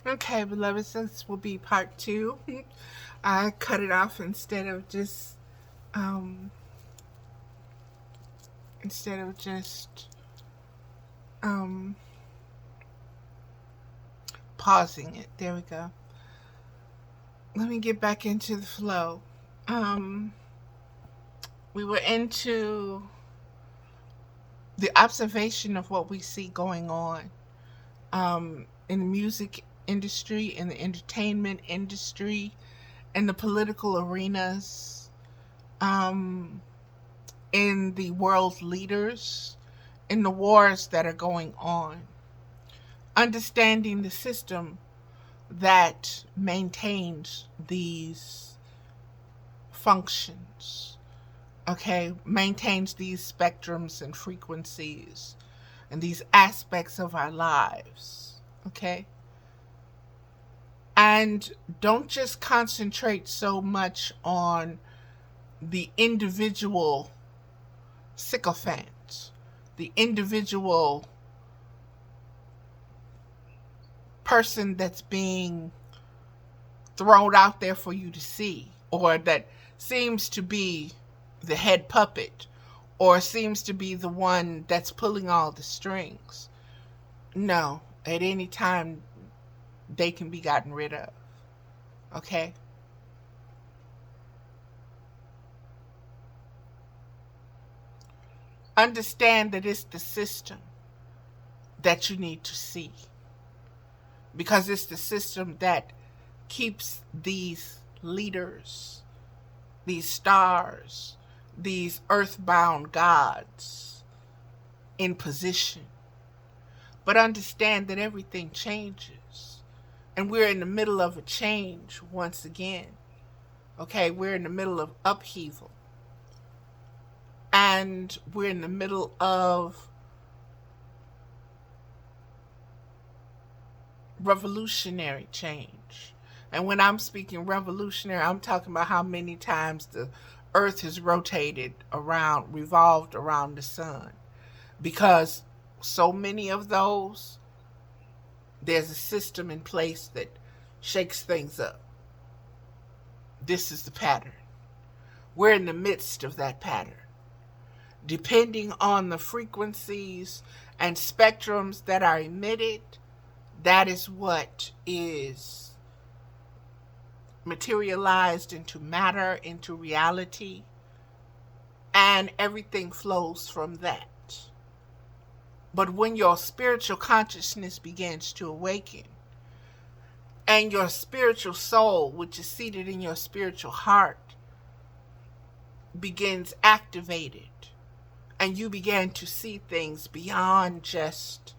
Okay, beloved, this will be part two. I cut it off um instead of just um pausing it. There we go. Let me get back into the flow. Um we were into the observation of what we see going on in the music industry, in the entertainment industry, in the political arenas, um, in the world leaders, in the wars that are going on. Understanding the system that maintains these functions, okay, maintains these spectrums and frequencies and these aspects of our lives, okay? And don't just concentrate so much on the individual sycophant, the individual person that's being thrown out there for you to see, or that seems to be the head puppet, or seems to be the one that's pulling all the strings. No, at any time they can be gotten rid of. Okay? Understand that it's the system that you need to see, because it's the system that keeps these leaders, these stars, these earthbound gods in position. But understand that everything changes. And we're in the middle of a change once again. Okay, we're in the middle of upheaval. And we're in the middle of revolutionary change. And when I'm speaking revolutionary, I'm talking about how many times the earth has rotated around, revolved around the sun. Because so many of those, there's a system in place that shakes things up. This is the pattern. We're in the midst of that pattern. Depending on the frequencies and spectrums that are emitted, that is what is materialized into matter, into reality, and everything flows from that. But when your spiritual consciousness begins to awaken, and your spiritual soul, which is seated in your spiritual heart, begins activated, and you begin to see things beyond just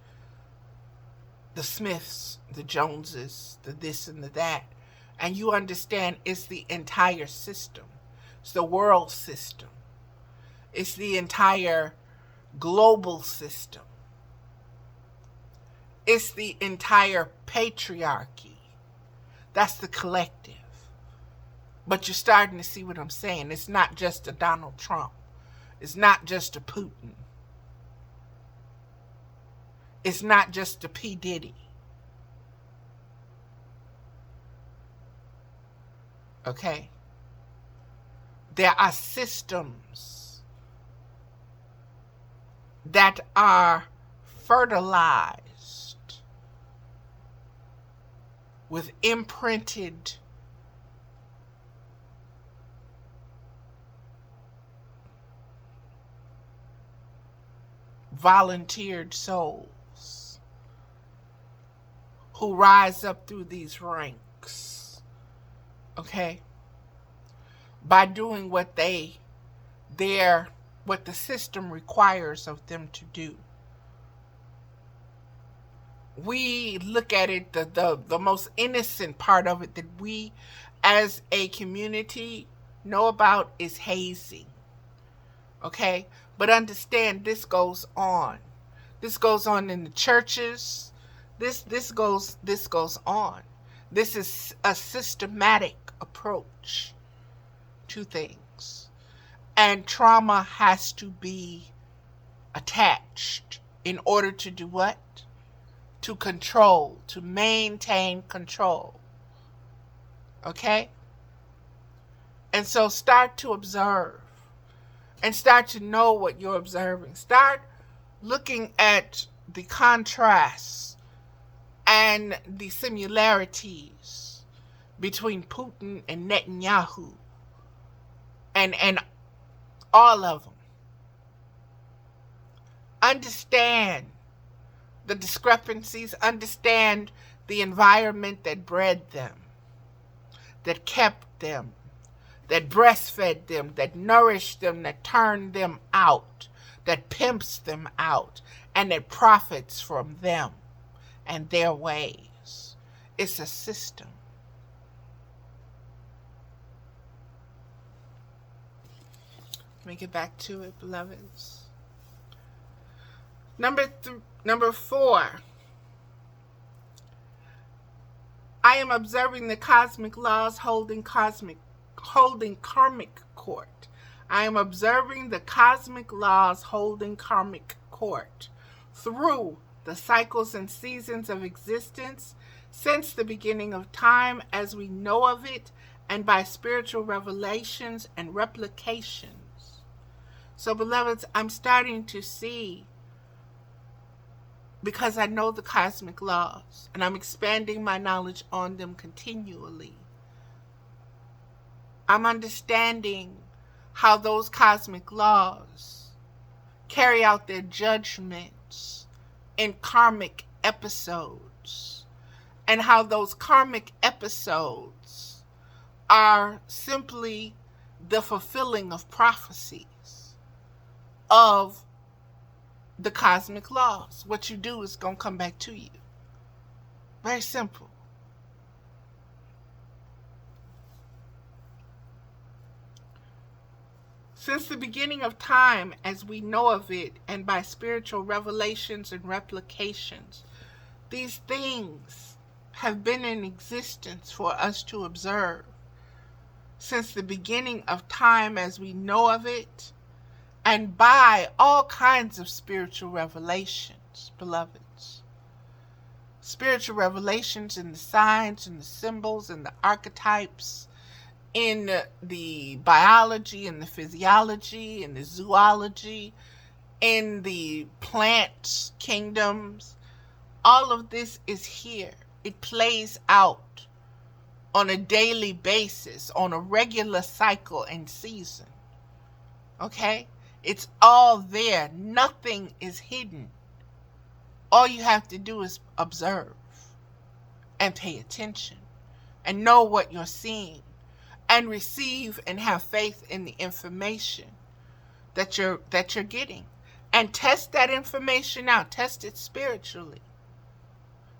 the Smiths, the Joneses, the this and the that, and you understand it's the entire system. It's the world system. It's the entire global system. It's the entire patriarchy. That's the collective. But you're starting to see what I'm saying. It's not just a Donald Trump. It's not just a Putin. It's not just a P. Diddy. Okay? There are systems that are fertilized with imprinted volunteered souls who rise up through these ranks, okay, by doing what what the system requires of them to do. We look at it, the most innocent part of it that we as a community know about is hazing. Okay? But understand this goes on. This goes on in the churches. This goes on. This is a systematic approach to things. And trauma has to be attached in order to do what? to control, to maintain control. Okay? And so start to observe and start to know what you're observing. Start looking at the contrasts and the similarities between Putin and Netanyahu and all of them. Understand the discrepancies, understand the environment that bred them, that kept them, that breastfed them, that nourished them, that turned them out, that pimps them out, and that profits from them and their ways. It's a system. Let me get back to it, beloveds. Number 4. I am observing the cosmic laws holding karmic court. I am observing the cosmic laws holding karmic court through the cycles and seasons of existence since the beginning of time as we know of it, and by spiritual revelations and replications. So, beloveds, I'm starting to see, because I know the cosmic laws, and I'm expanding my knowledge on them continually. I'm understanding how those cosmic laws carry out their judgments in karmic episodes, and how those karmic episodes are simply the fulfilling of prophecies of the cosmic laws. What you do is going to come back to you. Very simple. Since the beginning of time as we know of it, and by spiritual revelations and replications, these things have been in existence for us to observe. Since the beginning of time as we know of it, and by all kinds of spiritual revelations, beloveds. Spiritual revelations in the signs and the symbols and the archetypes, in the biology and the physiology and the zoology, in the plant kingdoms. All of this is here. It plays out on a daily basis, on a regular cycle and season. Okay? It's all there. Nothing is hidden. All you have to do is observe and pay attention and know what you're seeing and receive and have faith in the information that you're getting, and test that information out. Test it spiritually.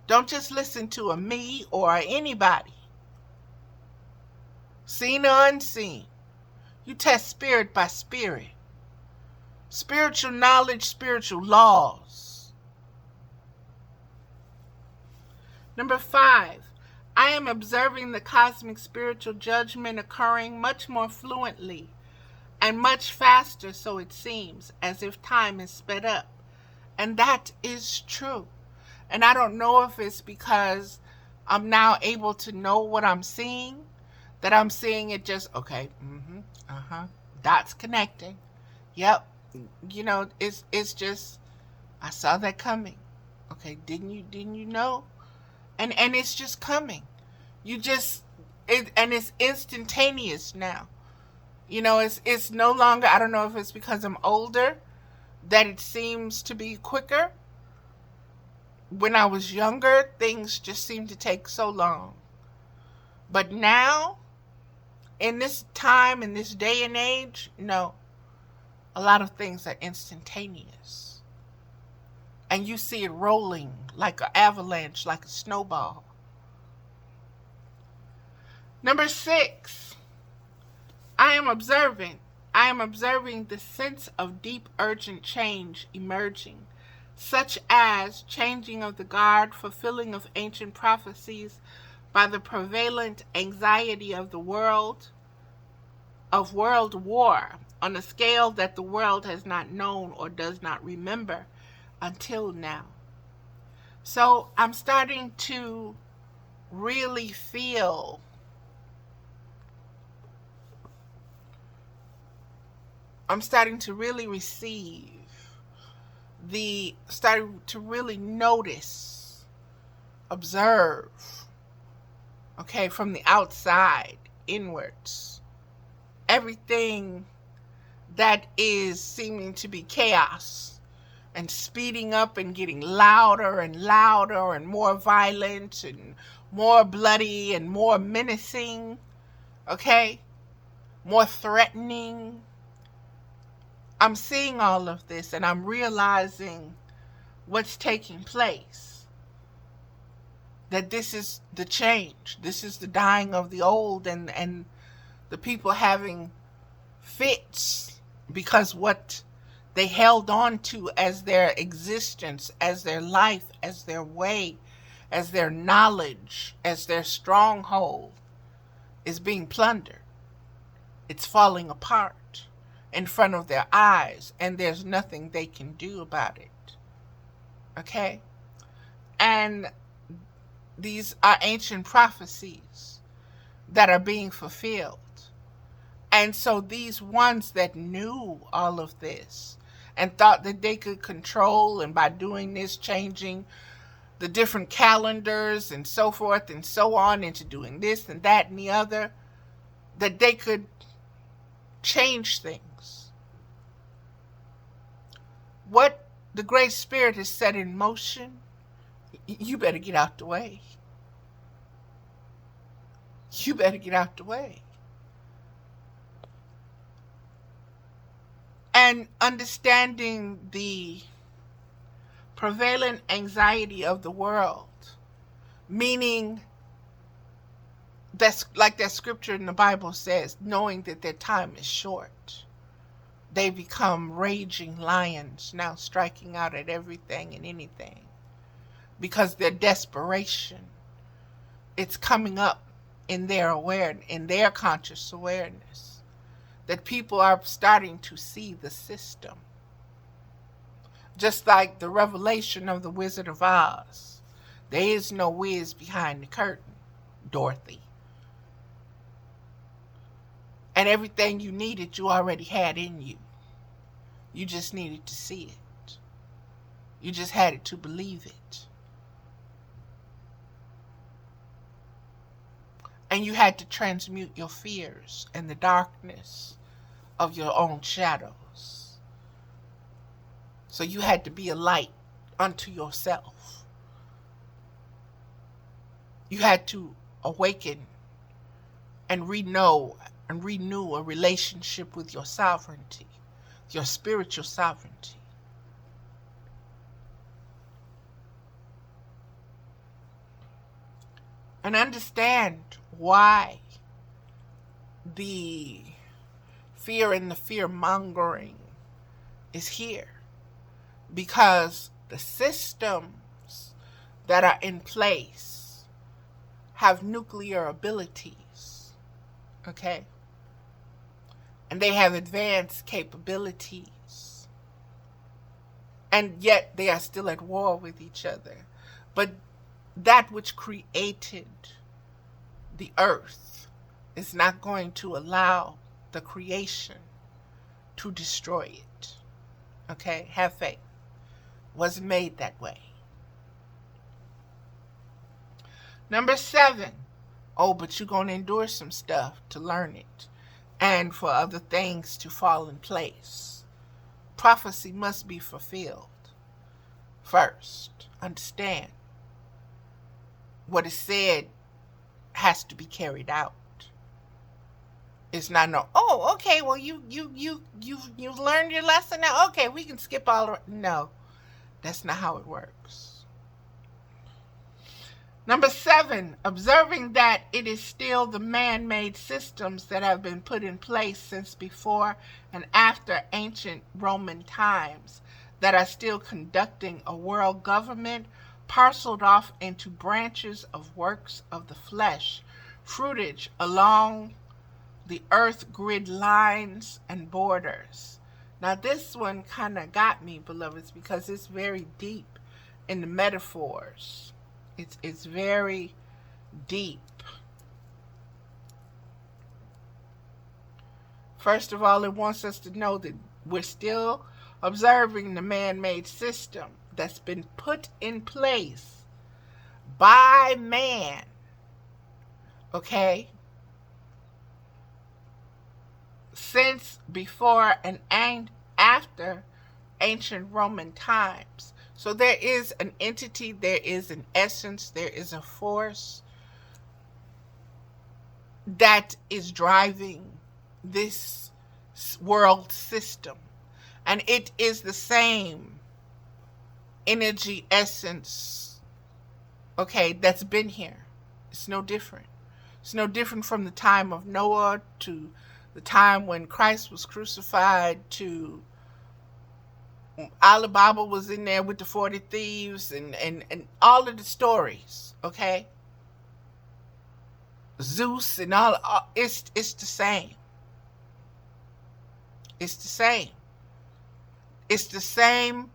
Don't just listen to a me or anybody, seen or unseen. You test spirit by spirit. Spiritual knowledge, spiritual laws. Number 5, I am observing the cosmic spiritual judgment occurring much more fluently and much faster, so it seems, as if time is sped up. And that is true. And I don't know if it's because I'm now able to know what I'm seeing, that I'm seeing it just, okay, dots connecting. Yep. You know, it's just, I saw that coming. Okay, didn't you know? And it's just coming. And it's instantaneous now. You know, it's no longer, I don't know if it's because I'm older that it seems to be quicker. When I was younger, things just seemed to take so long. But now, in this time, in this day and age, no. A lot of things are instantaneous. And you see it rolling like an avalanche, like a snowball. Number 6, I am observing the sense of deep, urgent change emerging, such as changing of the guard, fulfilling of ancient prophecies by the prevalent anxiety of the world war, on a scale that the world has not known or does not remember until now. So I'm starting to really feel, I'm starting to really receive starting to really notice, observe, okay, from the outside inwards, everything that is seeming to be chaos and speeding up and getting louder and louder and more violent and more bloody and more menacing, okay, more threatening. I'm seeing all of this and I'm realizing what's taking place. That this is the change. This is the dying of the old and the people having fits because what they held on to as their existence, as their life, as their way, as their knowledge, as their stronghold is being plundered. It's falling apart in front of their eyes, and there's nothing they can do about it. Okay? And these are ancient prophecies that are being fulfilled. And so these ones that knew all of this and thought that they could control, and by doing this, changing the different calendars and so forth and so on, into doing this and that and the other, that they could change things. What the Great Spirit has set in motion, you better get out the way. You better get out the way. And understanding the prevalent anxiety of the world, meaning that's like that scripture in the Bible says, knowing that their time is short. They become raging lions, now striking out at everything and anything because their desperation, it's coming up in their awareness, in their conscious awareness, that people are starting to see the system. Just like the revelation of the Wizard of Oz. There is no Wiz behind the curtain, Dorothy. And everything you needed, you already had in you. You just needed to see it. You just had it to believe it. And you had to transmute your fears and the darkness of your own shadows. So you had to be a light unto yourself. You had to awaken and renew a relationship with your sovereignty, your spiritual sovereignty. And understand why the fear and the fear mongering is here. Because the systems that are in place have nuclear abilities, okay? And they have advanced capabilities. And yet they are still at war with each other. But that which created the earth is not going to allow the creation to destroy it. Okay? Have faith. Wasn't made that way. Number 7. Oh, but you're going to endure some stuff to learn it and for other things to fall in place. Prophecy must be fulfilled. First, understand what is said has to be carried out. It's not no, oh, okay, well you've learned your lesson now. Okay, we can skip all the, no. That's not how it works. Number 7, observing that it is still the man-made systems that have been put in place since before and after ancient Roman times that are still conducting a world government parceled off into branches of works of the flesh, fruitage along the earth grid lines and borders. Now this one kind of got me, beloveds, because it's very deep in the metaphors. It's very deep. First of all, it wants us to know that we're still observing the man-made system that's been put in place by man, okay, since before and after ancient Roman times. So there is an entity, there is an essence, there is a force that is driving this world system. And it is the same energy essence, okay, that's been here. It's no different. It's no different from the time of Noah to the time when Christ was crucified to Alibaba was in there with the 40 thieves and all of the stories, okay? Zeus and all it's the same. It's the same. It's the same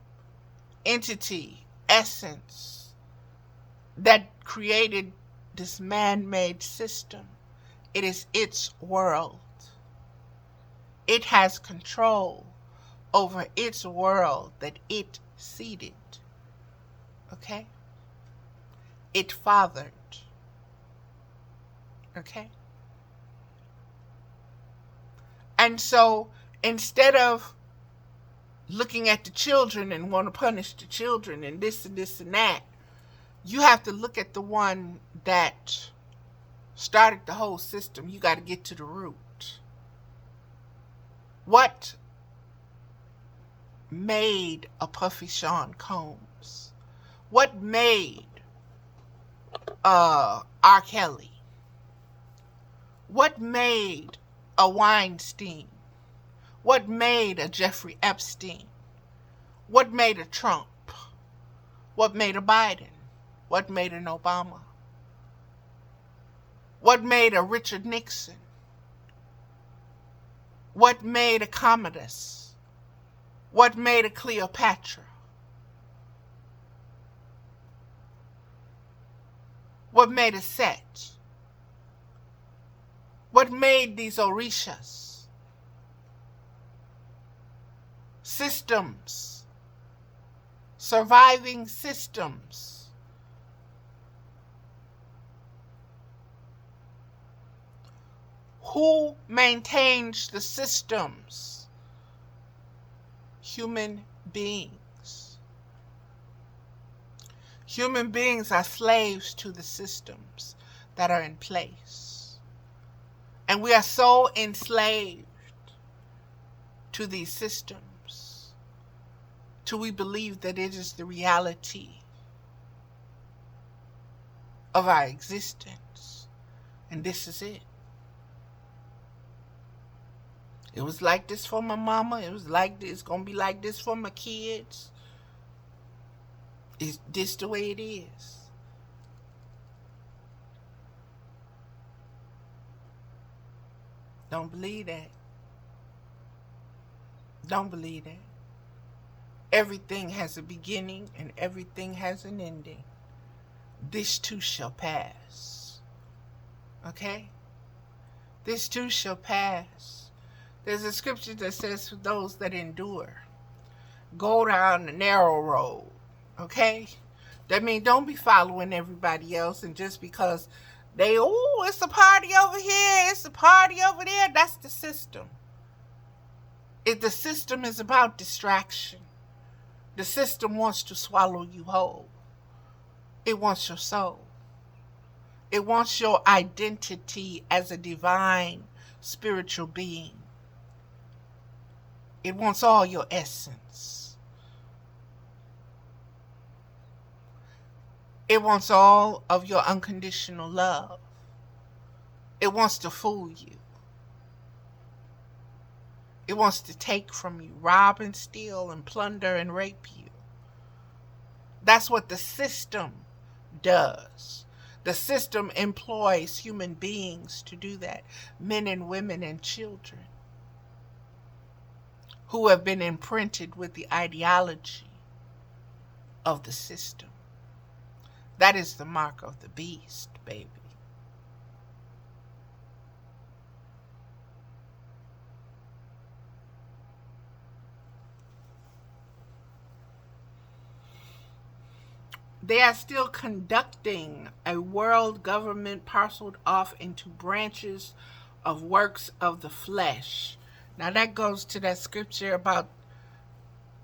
entity, essence that created this man-made system. It is its world. It has control over its world that it seeded. Okay? It fathered. Okay? And so instead of looking at the children and want to punish the children and this and that, you have to look at the one that started the whole system. You got to get to the root. What made a Puffy Sean Combs? What made R. Kelly? What made a Weinstein? What made a Jeffrey Epstein? What made a Trump? What made a Biden? What made an Obama? What made a Richard Nixon? What made a Commodus? What made a Cleopatra? What made a Set? What made these Orishas? Systems. Surviving systems. Who maintains the systems? Human beings. Human beings are slaves to the systems that are in place. And we are so enslaved to these systems till we believe that it is the reality of our existence. And this is it. It was like this for my mama. It was like this. It's going to be like this for my kids. It's this the way it is. Don't believe that. Don't believe that. Everything has a beginning and everything has an ending. This too shall pass. Okay? This too shall pass. There's a scripture that says, for those that endure, go down the narrow road. Okay? That means don't be following everybody else, and just because it's a party over here, it's a party over there, that's the system. If the system is about distraction, the system wants to swallow you whole. It wants your soul. It wants your identity as a divine spiritual being. It wants all your essence. It wants all of your unconditional love. It wants to fool you. It wants to take from you, rob and steal and plunder and rape you. That's what the system does. The system employs human beings to do that. Men and women and children who have been imprinted with the ideology of the system. That is the mark of the beast, baby. They are still conducting a world government parceled off into branches of works of the flesh. Now that goes to that scripture about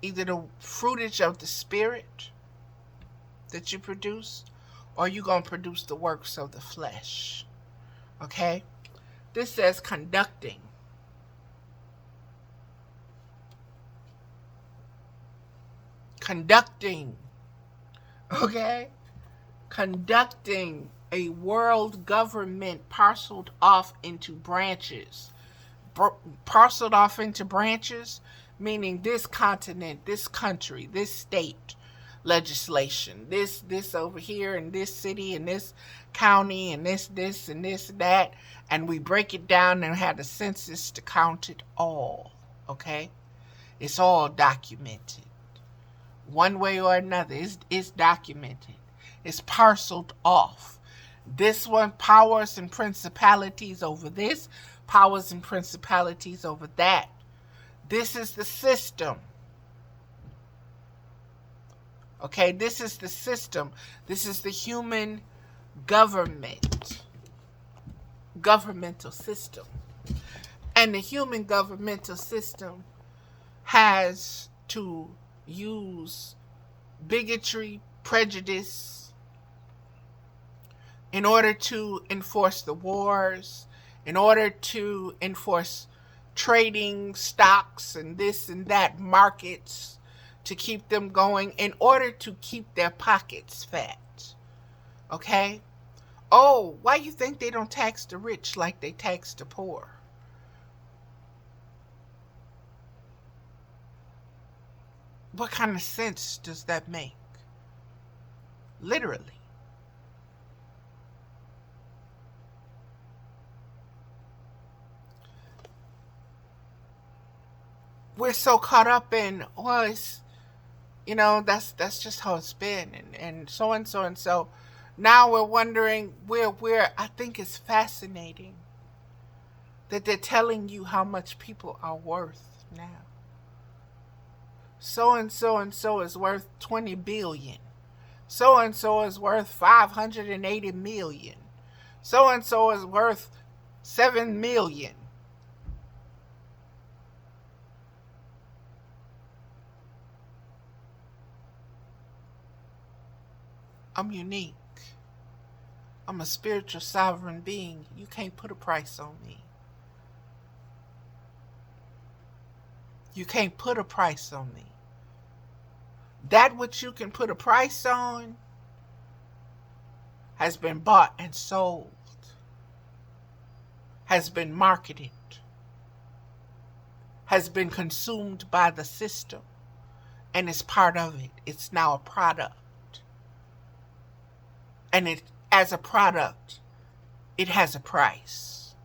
either the fruitage of the spirit that you produce, or you're going to produce the works of the flesh. Okay? This says conducting. Conducting. Okay? Conducting a world government parceled off into branches. Parceled off into branches, meaning this continent, this country, this state legislation, this over here in this city and this county and this and this and that, and we break it down and have the census to count it all. Okay? It's all documented. One way or another, it's documented. It's parceled off. This one, powers and principalities over this, powers and principalities over that. This is the system. Okay, this is the system. This is the human governmental system. And the human governmental system has to use bigotry, prejudice, in order to enforce the wars, in order to enforce trading stocks and this and that markets, to keep them going, in order to keep their pockets fat. Okay? Oh, why you think they don't tax the rich like they tax the poor? What kind of sense does that make? Literally. We're so caught up in, well, it's, that's just how it's been, and so and so and so. Now we're wondering where I think it's fascinating that they're telling you how much people are worth now. So and so is worth 20 billion. So and so is worth 580 million. So and so is worth 7 million. I'm unique. I'm a spiritual sovereign being. You can't put a price on me. You can't put a price on me. That which you can put a price on has been bought and sold, has been marketed, has been consumed by the system, and is part of it. It's now a product. And it, as a product, it has a price.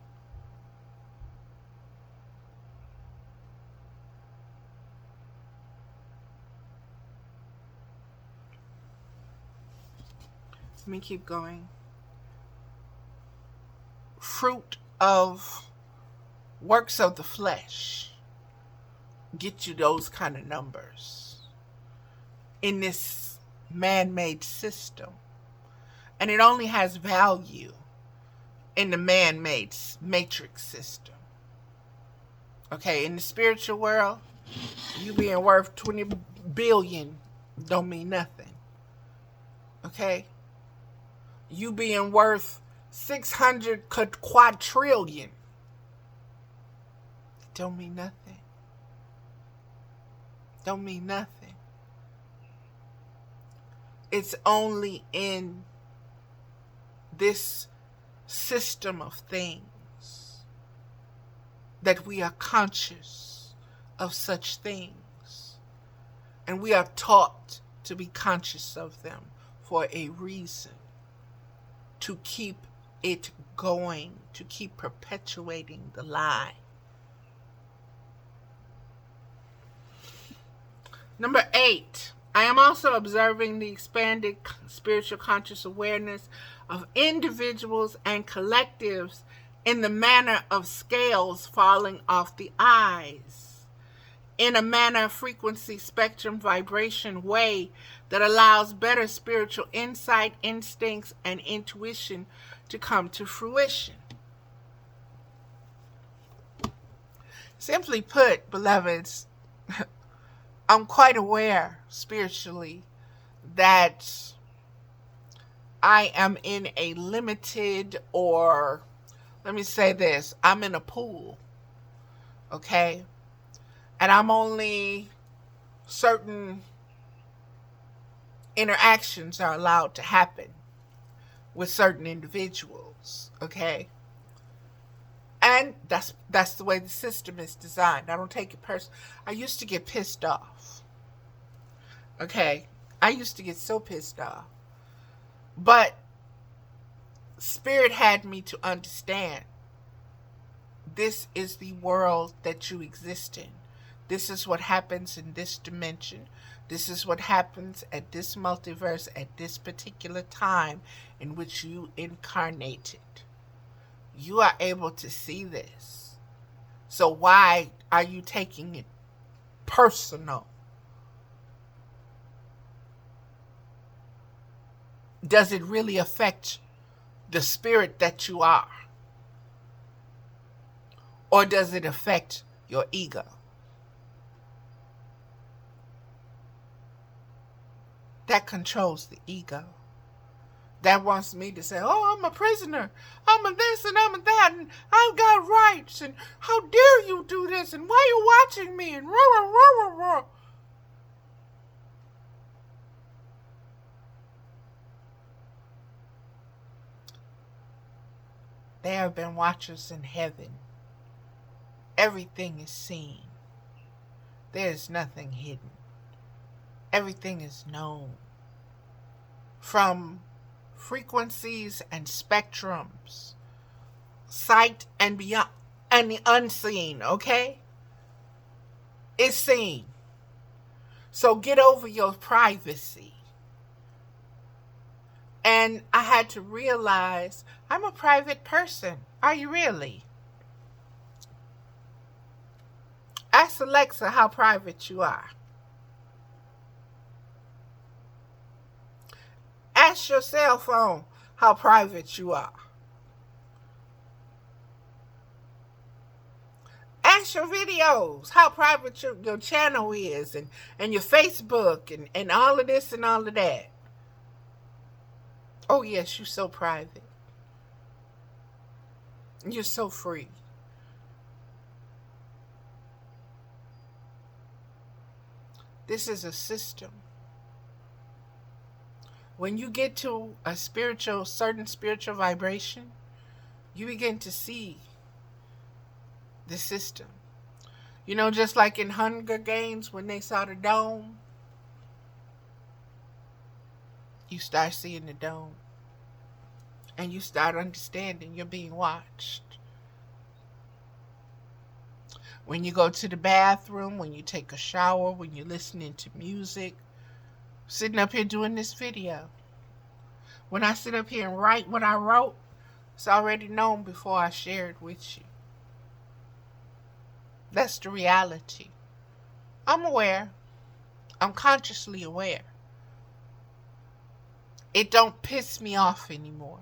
Let me keep going. Fruit of works of the flesh get you those kind of numbers in this man-made system. And it only has value in the man-made matrix system. Okay, in the spiritual world, you being worth 20 billion don't mean nothing. Okay? You being worth 600 quadrillion don't mean nothing. Don't mean nothing. It's only in this system of things that we are conscious of such things. And we are taught to be conscious of them for a reason. To keep it going, to keep perpetuating the lie. Number 8, I am also observing the expanded spiritual conscious awareness of individuals and collectives in the manner of scales falling off the eyes, in a manner, frequency, spectrum, vibration way that allows better spiritual insight, instincts, and intuition to come to fruition. Simply put, beloveds, I'm quite aware spiritually that I am in a limited, or let me say this, I'm in a pool, okay? And I'm only certain interactions are allowed to happen with certain individuals, okay? And that's the way the system is designed. I don't take it personal. I used to get pissed off. Okay? I used to get so pissed off. But Spirit had me to understand this is the world that you exist in. This is what happens in this dimension. This is what happens at this multiverse at this particular time in which you incarnated. You are able to see this. So why are you taking it personal? Does it really affect the spirit that you are? Or does it affect your ego? That controls the ego. That wants me to say, oh, I'm a prisoner. I'm a this and I'm a that, and I've got rights, and how dare you do this, and why are you watching me, and rah, rah, rah, rah, rah. There have been watchers in heaven. Everything is seen. There is nothing hidden. Everything is known. From frequencies and spectrums, sight and beyond, and the unseen, okay? It's seen. So get over your privacy. And I had to realize I'm a private person. Are you really? Ask Alexa how private you are. Ask your cell phone how private you are. Ask your videos how private your channel is, and your Facebook, and all of this and all of that. Oh yes, you're so private. You're so free. This is a system. When you get to a certain spiritual vibration, you begin to see the system. You know, just like in Hunger Games, when they saw the dome, you start seeing the dome. And you start understanding you're being watched. When you go to the bathroom, when you take a shower, when you're listening to music, sitting up here doing this video. When I sit up here and write what I wrote, it's already known before I share it with you. That's the reality. I'm aware. I'm consciously aware. It don't piss me off anymore.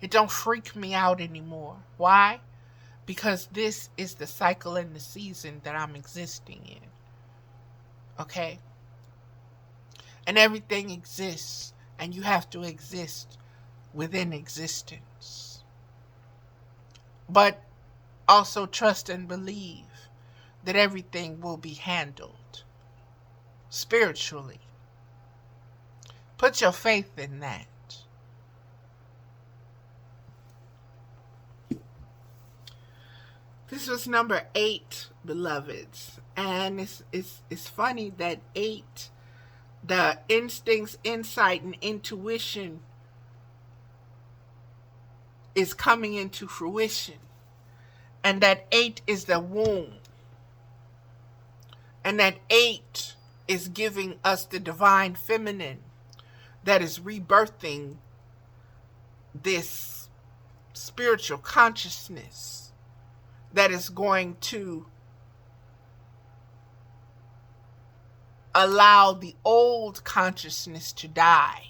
It don't freak me out anymore. Why? Because this is the cycle and the season that I'm existing in. Okay? And everything exists, and you have to exist within existence. But also trust and believe that everything will be handled spiritually. Put your faith in that. This was number 8, beloveds. And it's funny that 8, the instincts, insight, and intuition is coming into fruition. And that 8 is the womb. And that 8 is giving us the divine feminine that is rebirthing this spiritual consciousness that is going to allow the old consciousness to die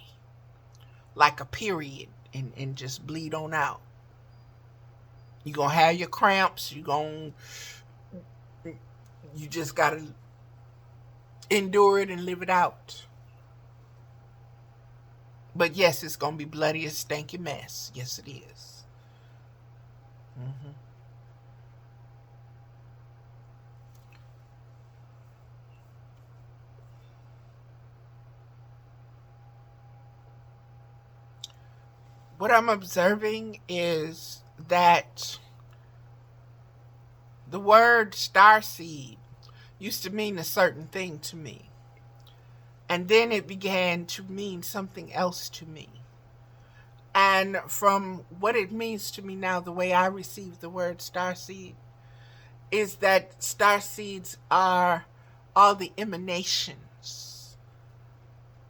like a period and just bleed on out. You're going to have your cramps. You just got to endure it and live it out. But yes, it's going to be bloody as a stanky mess. Yes, it is. Mm-hmm. What I'm observing is that the word starseed used to mean a certain thing to me. And then it began to mean something else to me. And from what it means to me now, the way I receive the word starseed is that starseeds are all the emanations,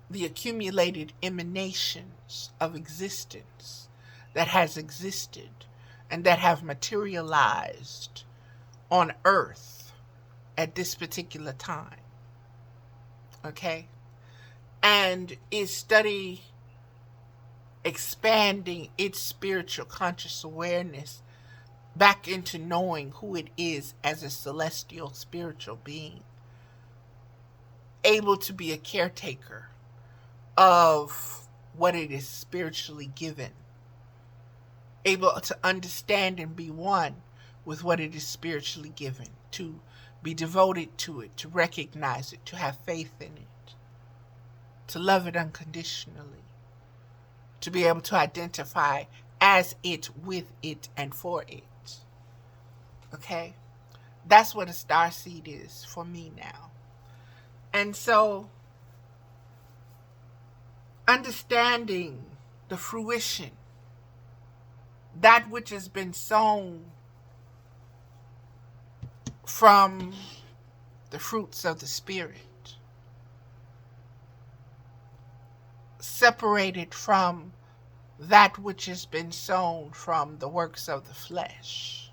the accumulated emanations of existence that has existed and that have materialized on Earth at this particular time. Okay? And is study expanding its spiritual conscious awareness back into knowing who it is as a celestial spiritual being, able to be a caretaker of what it is spiritually given, able to understand and be one with what it is spiritually given, to be devoted to it, to recognize it, to have faith in it, to love it unconditionally, to be able to identify as it, with it, and for it. Okay? That's what a starseed is for me now. And so, understanding the fruition, that which has been sown from the fruits of the Spirit, separated from that which has been sown from the works of the flesh,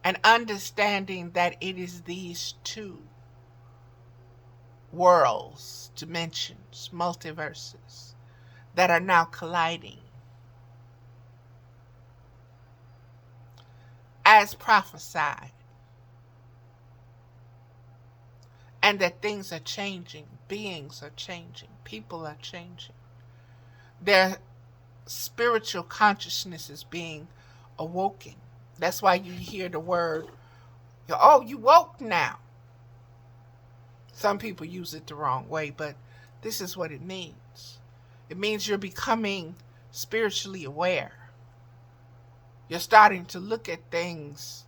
and understanding that it is these two worlds, dimensions, multiverses that are now colliding as prophesied, and that things are changing, beings are changing, people are changing. Their spiritual consciousness is being awoken. That's why you hear the word, oh, you woke now. Some people use it the wrong way, but this is what it means. It means you're becoming spiritually aware. You're starting to look at things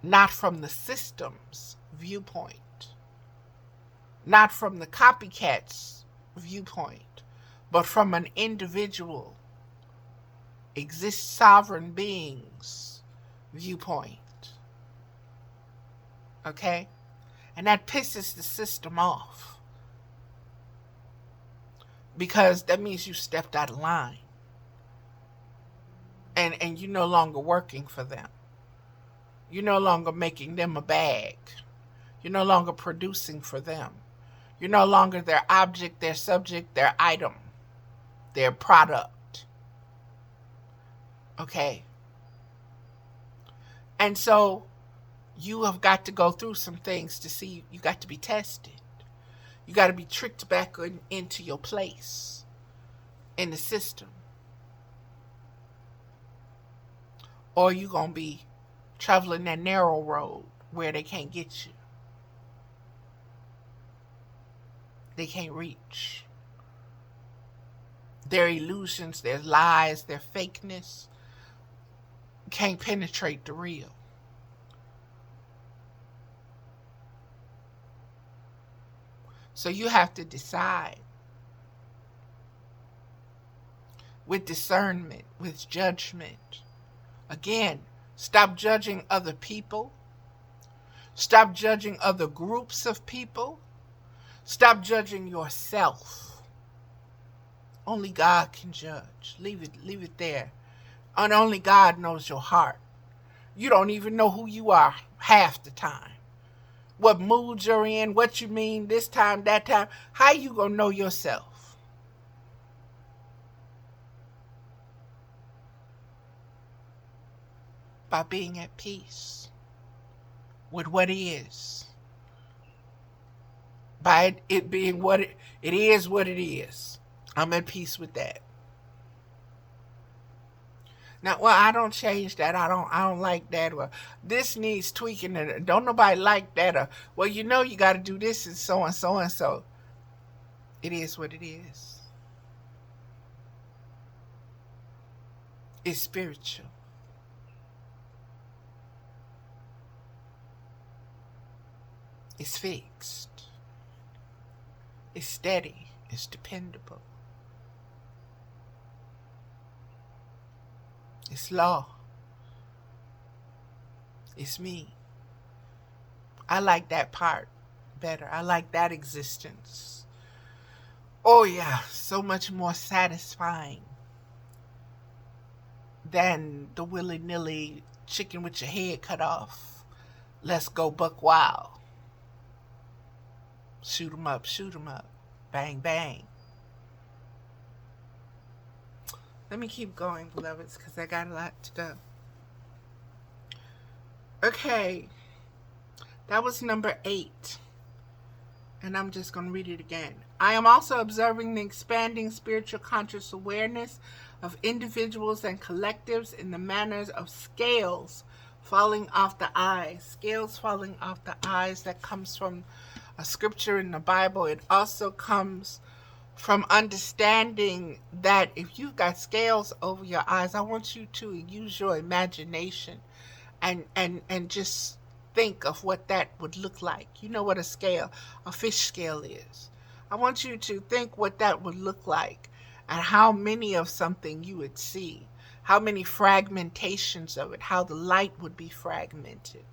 not from the system's viewpoint, not from the copycat's viewpoint, but from an individual, sovereign being's viewpoint. Okay? And that pisses the system off, because that means you stepped out of line. And you're no longer working for them. You're no longer making them a bag. You're no longer producing for them. You're no longer their object, their subject, their item, their product. Okay? And so you have got to go through some things to see, you got to be tested. You got to be tricked back into your place in the system. Or you're going to be traveling that narrow road where they can't get you. They can't reach. Their illusions, their lies, their fakeness can't penetrate the real. So you have to decide with discernment, with judgment. Again, stop judging other people. Stop judging other groups of people. Stop judging yourself. Only God can judge. Leave it there. And only God knows your heart. You don't even know who you are half the time. What mood you're in, what you mean this time, that time. How you gonna know yourself? By being at peace with what is. By it being what it is what it is. I'm at peace with that. Now, well, I don't change that. I don't like that. Well, this needs tweaking. And don't nobody like that. Or, well, you know, you got to do this and so and so and so. It is what it is. It's spiritual. It's fixed. It's steady. It's dependable. It's law. It's me. I like that part better. I like that existence. Oh yeah, so much more satisfying than the willy-nilly chicken with your head cut off. Let's go buck wild. Shoot 'em up, shoot 'em up. Bang, bang. Let me keep going, beloveds, because I got a lot to go. Okay. That was number 8. And I'm just going to read it again. I am also observing the expanding spiritual conscious awareness of individuals and collectives in the manners of scales falling off the eyes. Scales falling off the eyes, that comes from a scripture in the Bible. It also comes from understanding that if you've got scales over your eyes, I want you to use your imagination and just think of what that would look like. You know what a fish scale is. I want you to think what that would look like and how many of something you would see, how many fragmentations of it, how the light would be fragmented,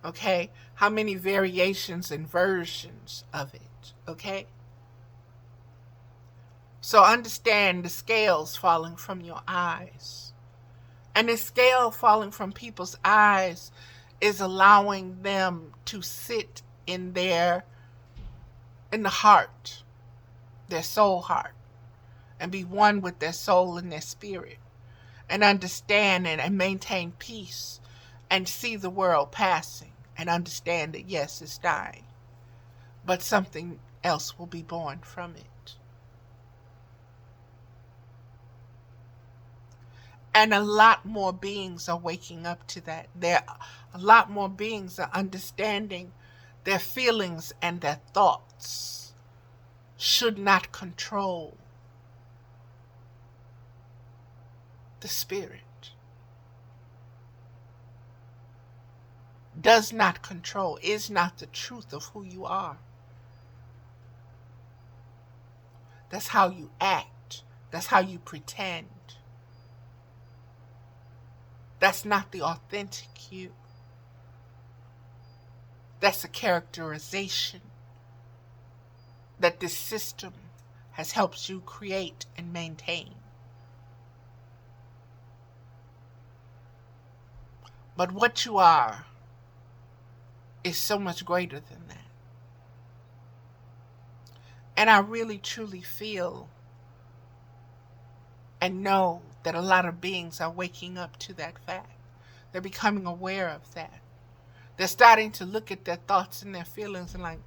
okay? How many variations and versions of it, okay? So understand the scales falling from your eyes. And the scale falling from people's eyes is allowing them to sit in the heart, their soul heart, and be one with their soul and their spirit, and understand and maintain peace, and see the world passing, and understand that yes, it's dying, but something else will be born from it. And a lot more beings are waking up to that. A lot more beings are understanding their feelings and their thoughts should not control the spirit. Does not control, is not the truth of who you are. That's how you act. That's how you pretend. That's not the authentic you. That's a characterization that this system has helped you create and maintain. But what you are is so much greater than that. And I really truly feel and know that a lot of beings are waking up to that fact. They're becoming aware of that. They're starting to look at their thoughts and their feelings and like,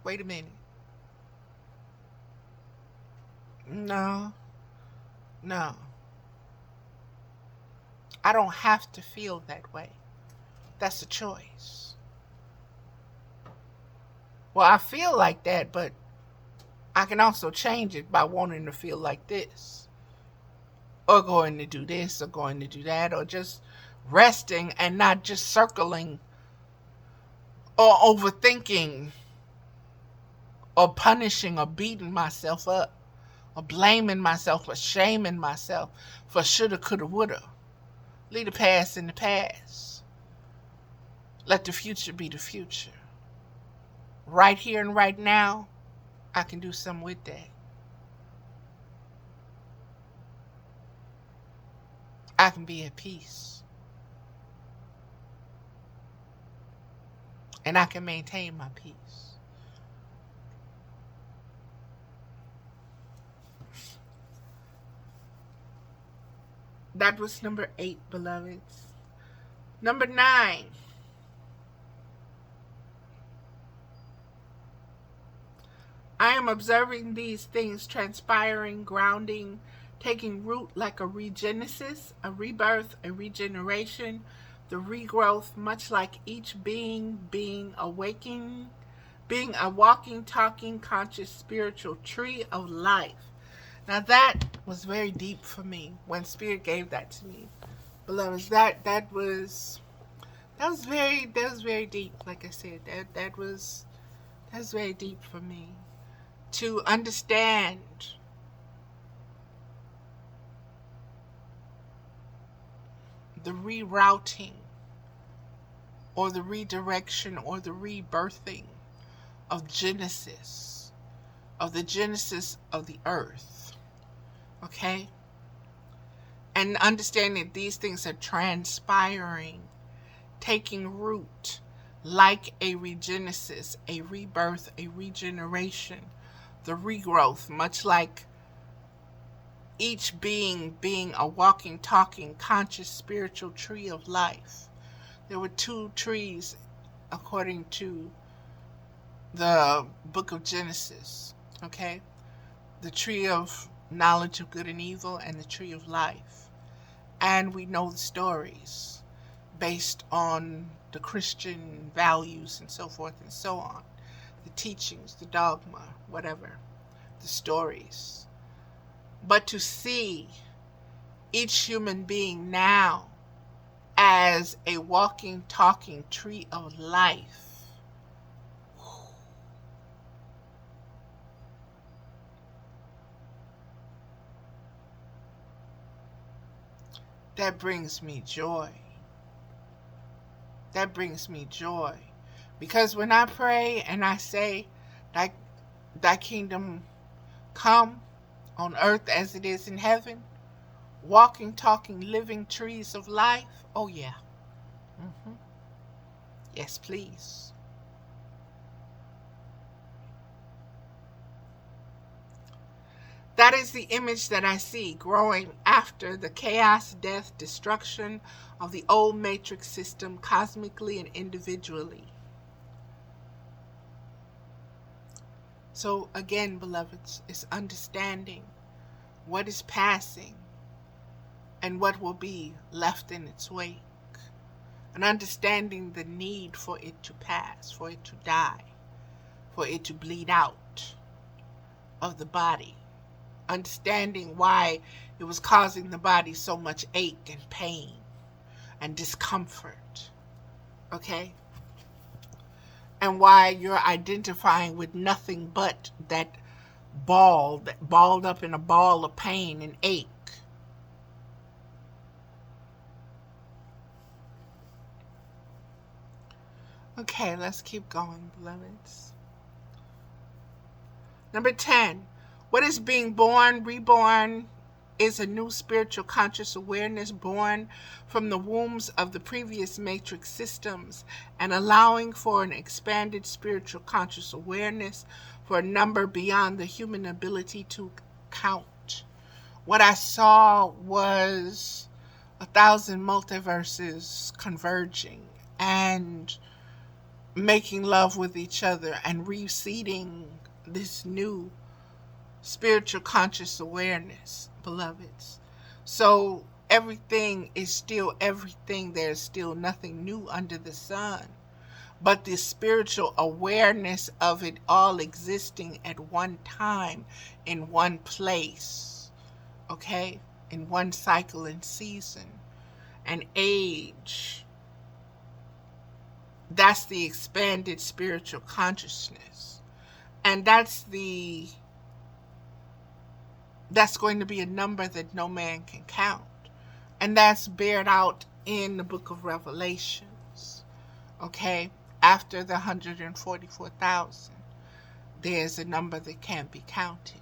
wait a minute. No. I don't have to feel that way. That's a choice. Well, I feel like that, but I can also change it by wanting to feel like this, or going to do this, or going to do that, or just resting and not just circling or overthinking or punishing or beating myself up or blaming myself or shaming myself for shoulda, coulda, woulda. Leave the past in the past. Let the future be the future. Right here and right now, I can do something with that. I can be at peace. And I can maintain my peace. That was number 8, beloveds. Number 9. I am observing these things transpiring, grounding, taking root like a regenesis, a rebirth, a regeneration, the regrowth, much like each being awakening, being a walking, talking, conscious, spiritual tree of life. Now that was very deep for me when Spirit gave that to me, beloveds. That was very deep. Like I said, that was very deep for me to understand the rerouting or the redirection or the rebirthing of Genesis, of the Genesis of the earth. Okay? And understanding that these things are transpiring, taking root like a regenesis, a rebirth, a regeneration, the regrowth, much like each being a walking, talking, conscious, spiritual tree of life. There were 2 trees according to the book of Genesis, okay? The tree of knowledge of good and evil and the tree of life. And we know the stories based on the Christian values and so forth and so on. The teachings, the dogma, whatever, the stories. But to see each human being now as a walking, talking tree of life, that brings me joy. That brings me joy. Because when I pray and I say, thy kingdom come on earth as it is in heaven, walking, talking, living trees of life, oh yeah. Yes, please. That is the image that I see growing after the chaos, death, destruction of the old matrix system cosmically and individually. So again, beloveds, it's understanding what is passing and what will be left in its wake. And understanding the need for it to pass, for it to die, for it to bleed out of the body. Understanding why it was causing the body so much ache and pain and discomfort. Okay? And why you're identifying with nothing but that balled up in a ball of pain and ache. Okay, let's keep going, beloveds. Number 10. What is being born, reborn, is a new spiritual conscious awareness born from the wombs of the previous matrix systems and allowing for an expanded spiritual conscious awareness for a number beyond the human ability to count. What I saw was 1,000 multiverses converging and making love with each other and reseeding this new spiritual conscious awareness, beloveds. So everything is still everything. There's still nothing new under the sun. But the spiritual awareness of it all existing at one time, in one place, okay? In one cycle and season and age. That's the expanded spiritual consciousness. And that's going to be a number that no man can count. And that's bared out in the book of Revelations. Okay? After the 144,000, there's a number that can't be counted.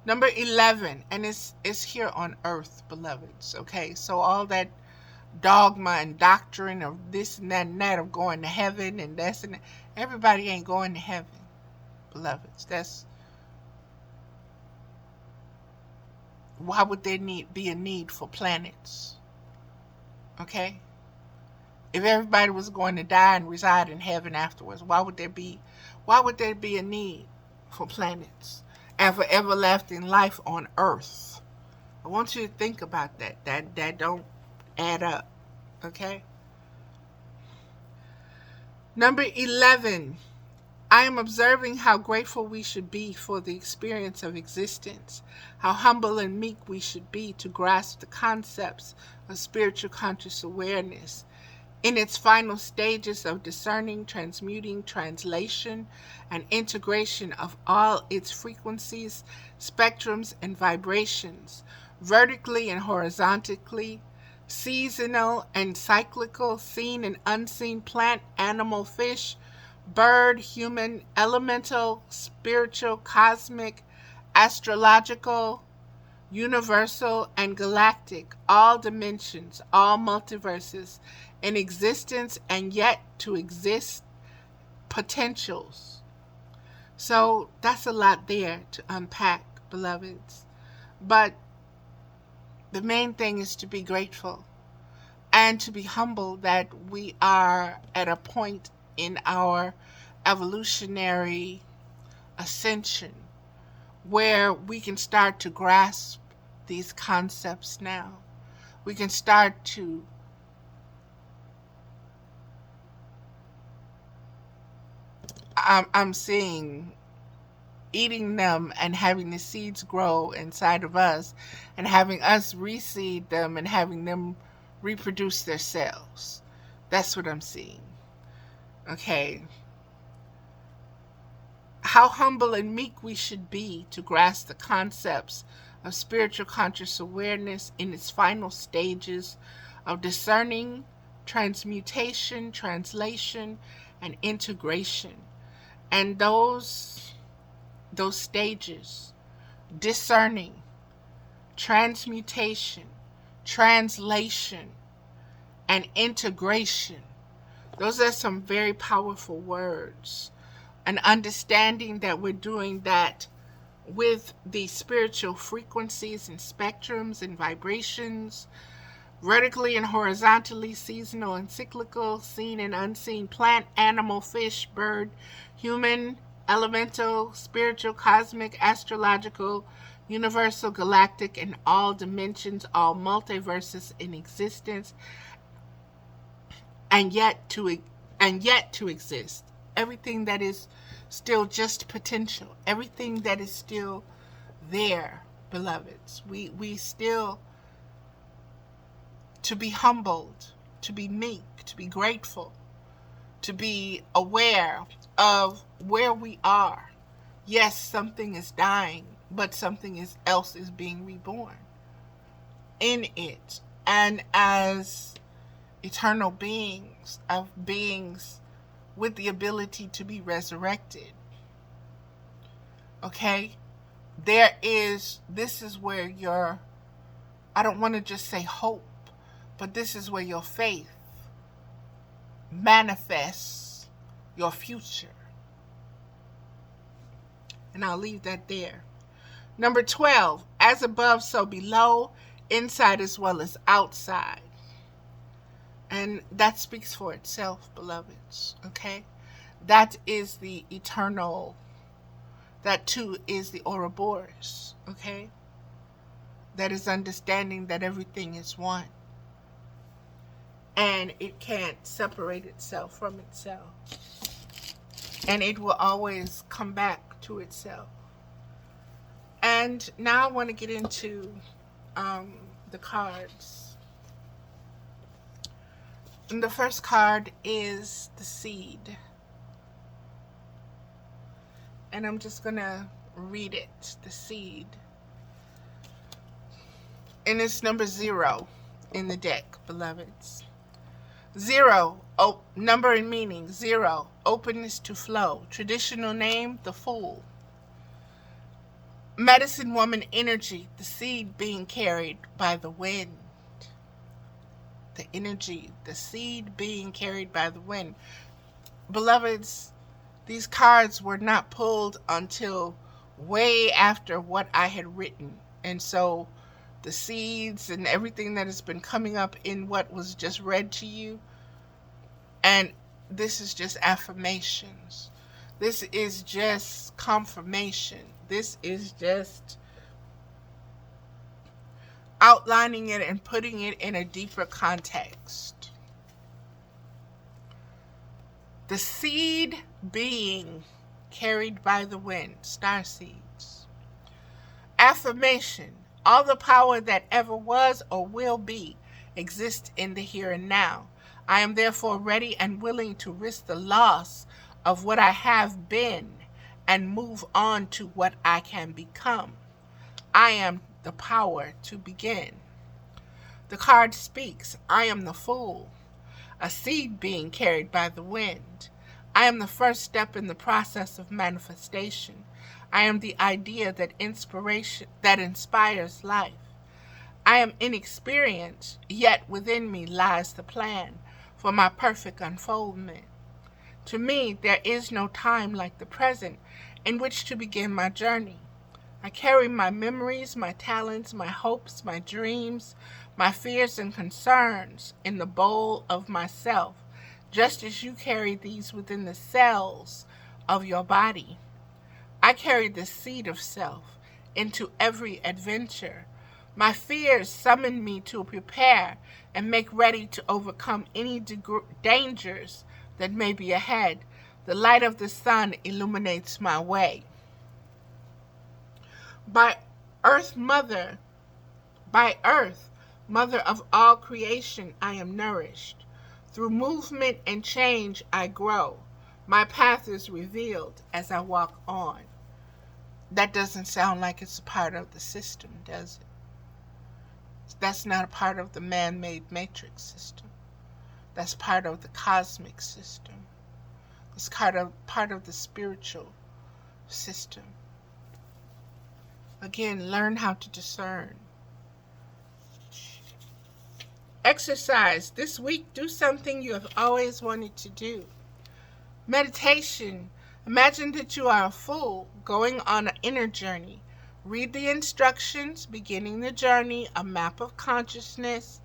Number 11, and it's here on earth, beloveds. Okay? So all that dogma and doctrine of this and that of going to heaven and that's and that, everybody ain't going to heaven, beloveds. That's why would there be a need for planets? Okay? If everybody was going to die and reside in heaven afterwards, why would there be a need for planets and for everlasting life on earth? I want you to think about that. That don't add up. Okay? Number 11. I am observing how grateful we should be for the experience of existence, how humble and meek we should be to grasp the concepts of spiritual conscious awareness in its final stages of discerning, transmuting, translation, and integration of all its frequencies, spectrums, and vibrations, vertically and horizontally, seasonal and cyclical, seen and unseen, plant, animal, fish, bird, human, elemental, spiritual, cosmic, astrological, universal, and galactic, all dimensions, all multiverses, in existence and yet to exist potentials. So that's a lot there to unpack, beloveds. But the main thing is to be grateful and to be humble that we are at a point in our evolutionary ascension where we can start to grasp these concepts now. We can start to I'm seeing eating them and having the seeds grow inside of us and having us reseed them and having them reproduce themselves. That's what I'm seeing. Okay. How humble and meek we should be to grasp the concepts of spiritual conscious awareness in its final stages of discerning, transmutation, translation, and integration. And those stages, discerning, transmutation, translation, and integration, those are some very powerful words. An understanding that we're doing that with the spiritual frequencies and spectrums and vibrations, vertically and horizontally, seasonal and cyclical, seen and unseen, plant, animal, fish, bird, human, elemental, spiritual, cosmic, astrological, universal, galactic, and all dimensions, all multiverses in existence, and yet to exist. Everything that is still just potential, everything that is still there, beloveds. We still, to be humbled, to be meek, to be grateful, to be aware of where we are. Yes, something is dying, but something else is being reborn in it. And as eternal beings, of beings with the ability to be resurrected, okay, this is where your, I don't want to just say hope, but this is where your faith manifests your future. And I'll leave that there. Number 12, as above, so below, inside as well as outside. And that speaks for itself, beloveds, okay? That is the eternal, that too is the Ouroboros, okay? That is understanding that everything is one. And it can't separate itself from itself. And it will always come back to itself. And now I want to get into the cards. And the first card is the seed. And I'm just going to read it, the seed. And it's number 0 in the deck, beloveds. Zero, number and meaning, 0. Openness to flow. Traditional name, the Fool. Medicine woman energy, the seed being carried by the wind. The energy, the seed being carried by the wind. Beloveds, these cards were not pulled until way after what I had written. And so the seeds and everything that has been coming up in what was just read to you, and this is just affirmations. This is just confirmation. This is just outlining it and putting it in a deeper context. The seed being carried by the wind, star seeds. Affirmation: all the power that ever was or will be exists in the here and now. I am therefore ready and willing to risk the loss of what I have been and move on to what I can become. I am the power to begin. The card speaks: I am the Fool, a seed being carried by the wind. I am the first step in the process of manifestation. I am the idea that inspires life. I am inexperienced, yet within me lies the plan for my perfect unfoldment. To me, there is no time like the present in which to begin my journey. I carry my memories, my talents, my hopes, my dreams, my fears and concerns in the bowl of myself, just as you carry these within the cells of your body. I carry the seed of self into every adventure. My fears summon me to prepare and make ready to overcome any dangers that may be ahead. The light of the sun illuminates my way. By earth, mother of all creation, I am nourished. Through movement and change I grow. My path is revealed as I walk on. That doesn't sound like it's a part of the system, does it? That's not a part of the man-made matrix system. That's part of the cosmic system. It's part of the spiritual system. Again, learn how to discern. Exercise. This week, do something you have always wanted to do. Meditation. Imagine that you are a fool going on an inner journey. Read the instructions, beginning the journey, a map of consciousness.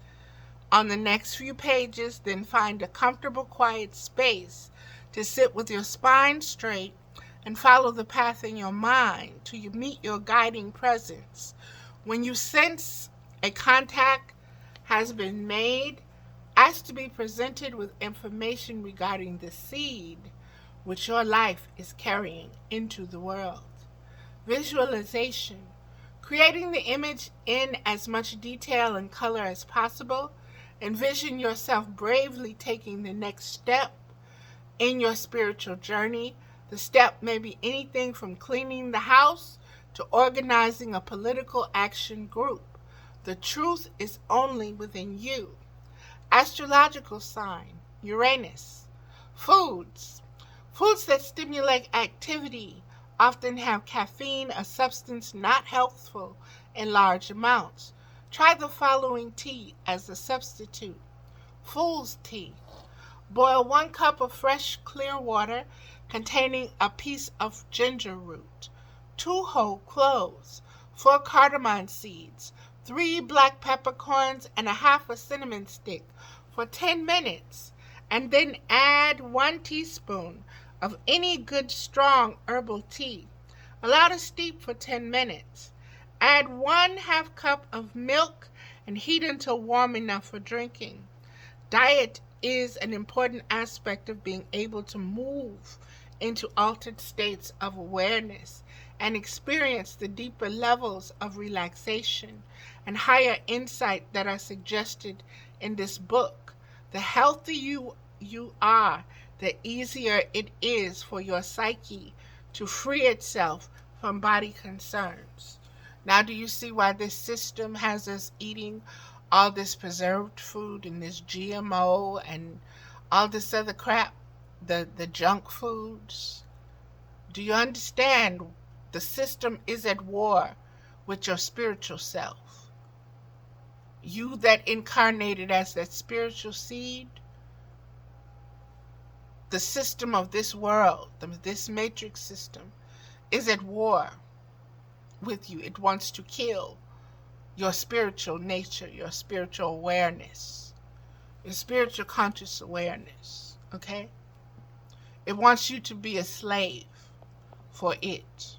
On the next few pages, then find a comfortable, quiet space to sit with your spine straight and follow the path in your mind till you meet your guiding presence. When you sense a contact has been made, ask to be presented with information regarding the seed which your life is carrying into the world. Visualization. Creating the image in as much detail and color as possible. Envision yourself bravely taking the next step in your spiritual journey. The step may be anything from cleaning the house to organizing a political action group. The truth is only within you. Astrological sign, Uranus. Foods. Foods that stimulate activity often have caffeine, a substance not healthful in large amounts. Try the following tea as a substitute. Fool's tea. Boil 1 cup of fresh, clear water containing a piece of ginger root, 2 whole cloves, 4 cardamom seeds, 3 black peppercorns, and a half a cinnamon stick for 10 minutes, and then add 1 teaspoon of any good strong herbal tea. Allow to steep for 10 minutes. Add 1/2 cup of milk and heat until warm enough for drinking. Diet is an important aspect of being able to move into altered states of awareness and experience the deeper levels of relaxation and higher insight that are suggested in this book. The healthier you are, the easier it is for your psyche to free itself from body concerns. Now, do you see why this system has us eating all this preserved food and this GMO and all this other crap, the junk foods. Do you understand? The system is at war with your spiritual self. You that incarnated as that spiritual seed, the system of this world, this matrix system, is at war with you. It wants to kill your spiritual nature, your spiritual awareness, your spiritual conscious awareness, okay? It wants you to be a slave for it.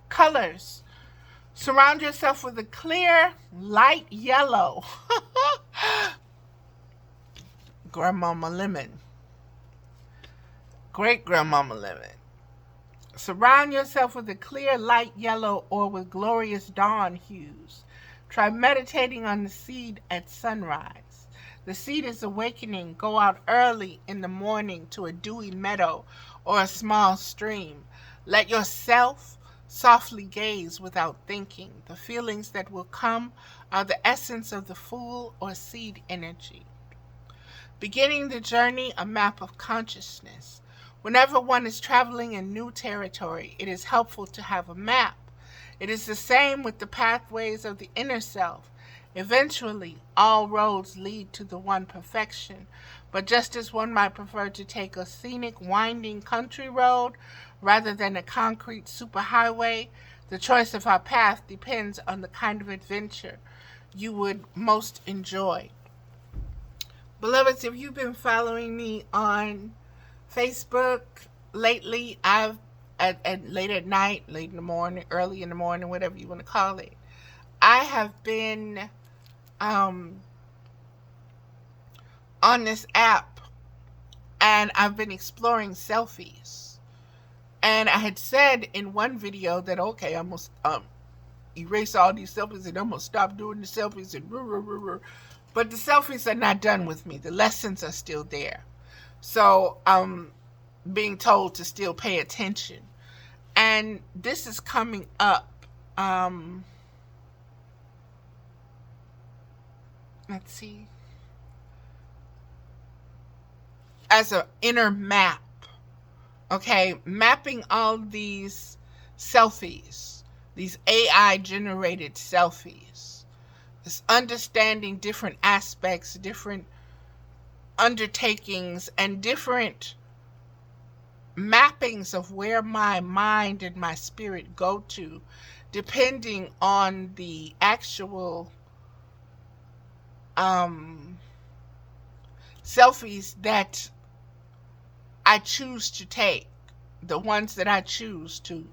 Colors. Surround yourself with a clear, light yellow. Grandmama Lemon. Great Grandmama Lemon. Surround yourself with a clear, light yellow or with glorious dawn hues. Try meditating on the seed at sunrise. The seed is awakening. Go out early in the morning to a dewy meadow or a small stream. Let yourself softly gaze without thinking. The feelings that will come are the essence of the fool or seed energy. Beginning the journey, a map of consciousness. Whenever one is traveling in new territory, it is helpful to have a map. It is the same with the pathways of the inner self. Eventually, all roads lead to the one perfection. But just as one might prefer to take a scenic, winding country road rather than a concrete superhighway, the choice of our path depends on the kind of adventure you would most enjoy. Beloveds, if you've been following me on Facebook lately, I've late at night, late in the morning, early in the morning, whatever you want to call it, I have been on this app, and I've been exploring selfies. And I had said in one video that, okay, I'm going to erase all these selfies and I'm going to stop doing the selfies and but the selfies are not done with me. The lessons are still there. So I'm being told to still pay attention. And this is coming up. Let's see. As an inner map. Okay, mapping all these selfies, these AI generated selfies. It's understanding different aspects, different undertakings, and different mappings of where my mind and my spirit go to, depending on the actual selfies that I choose to take, the ones that I choose to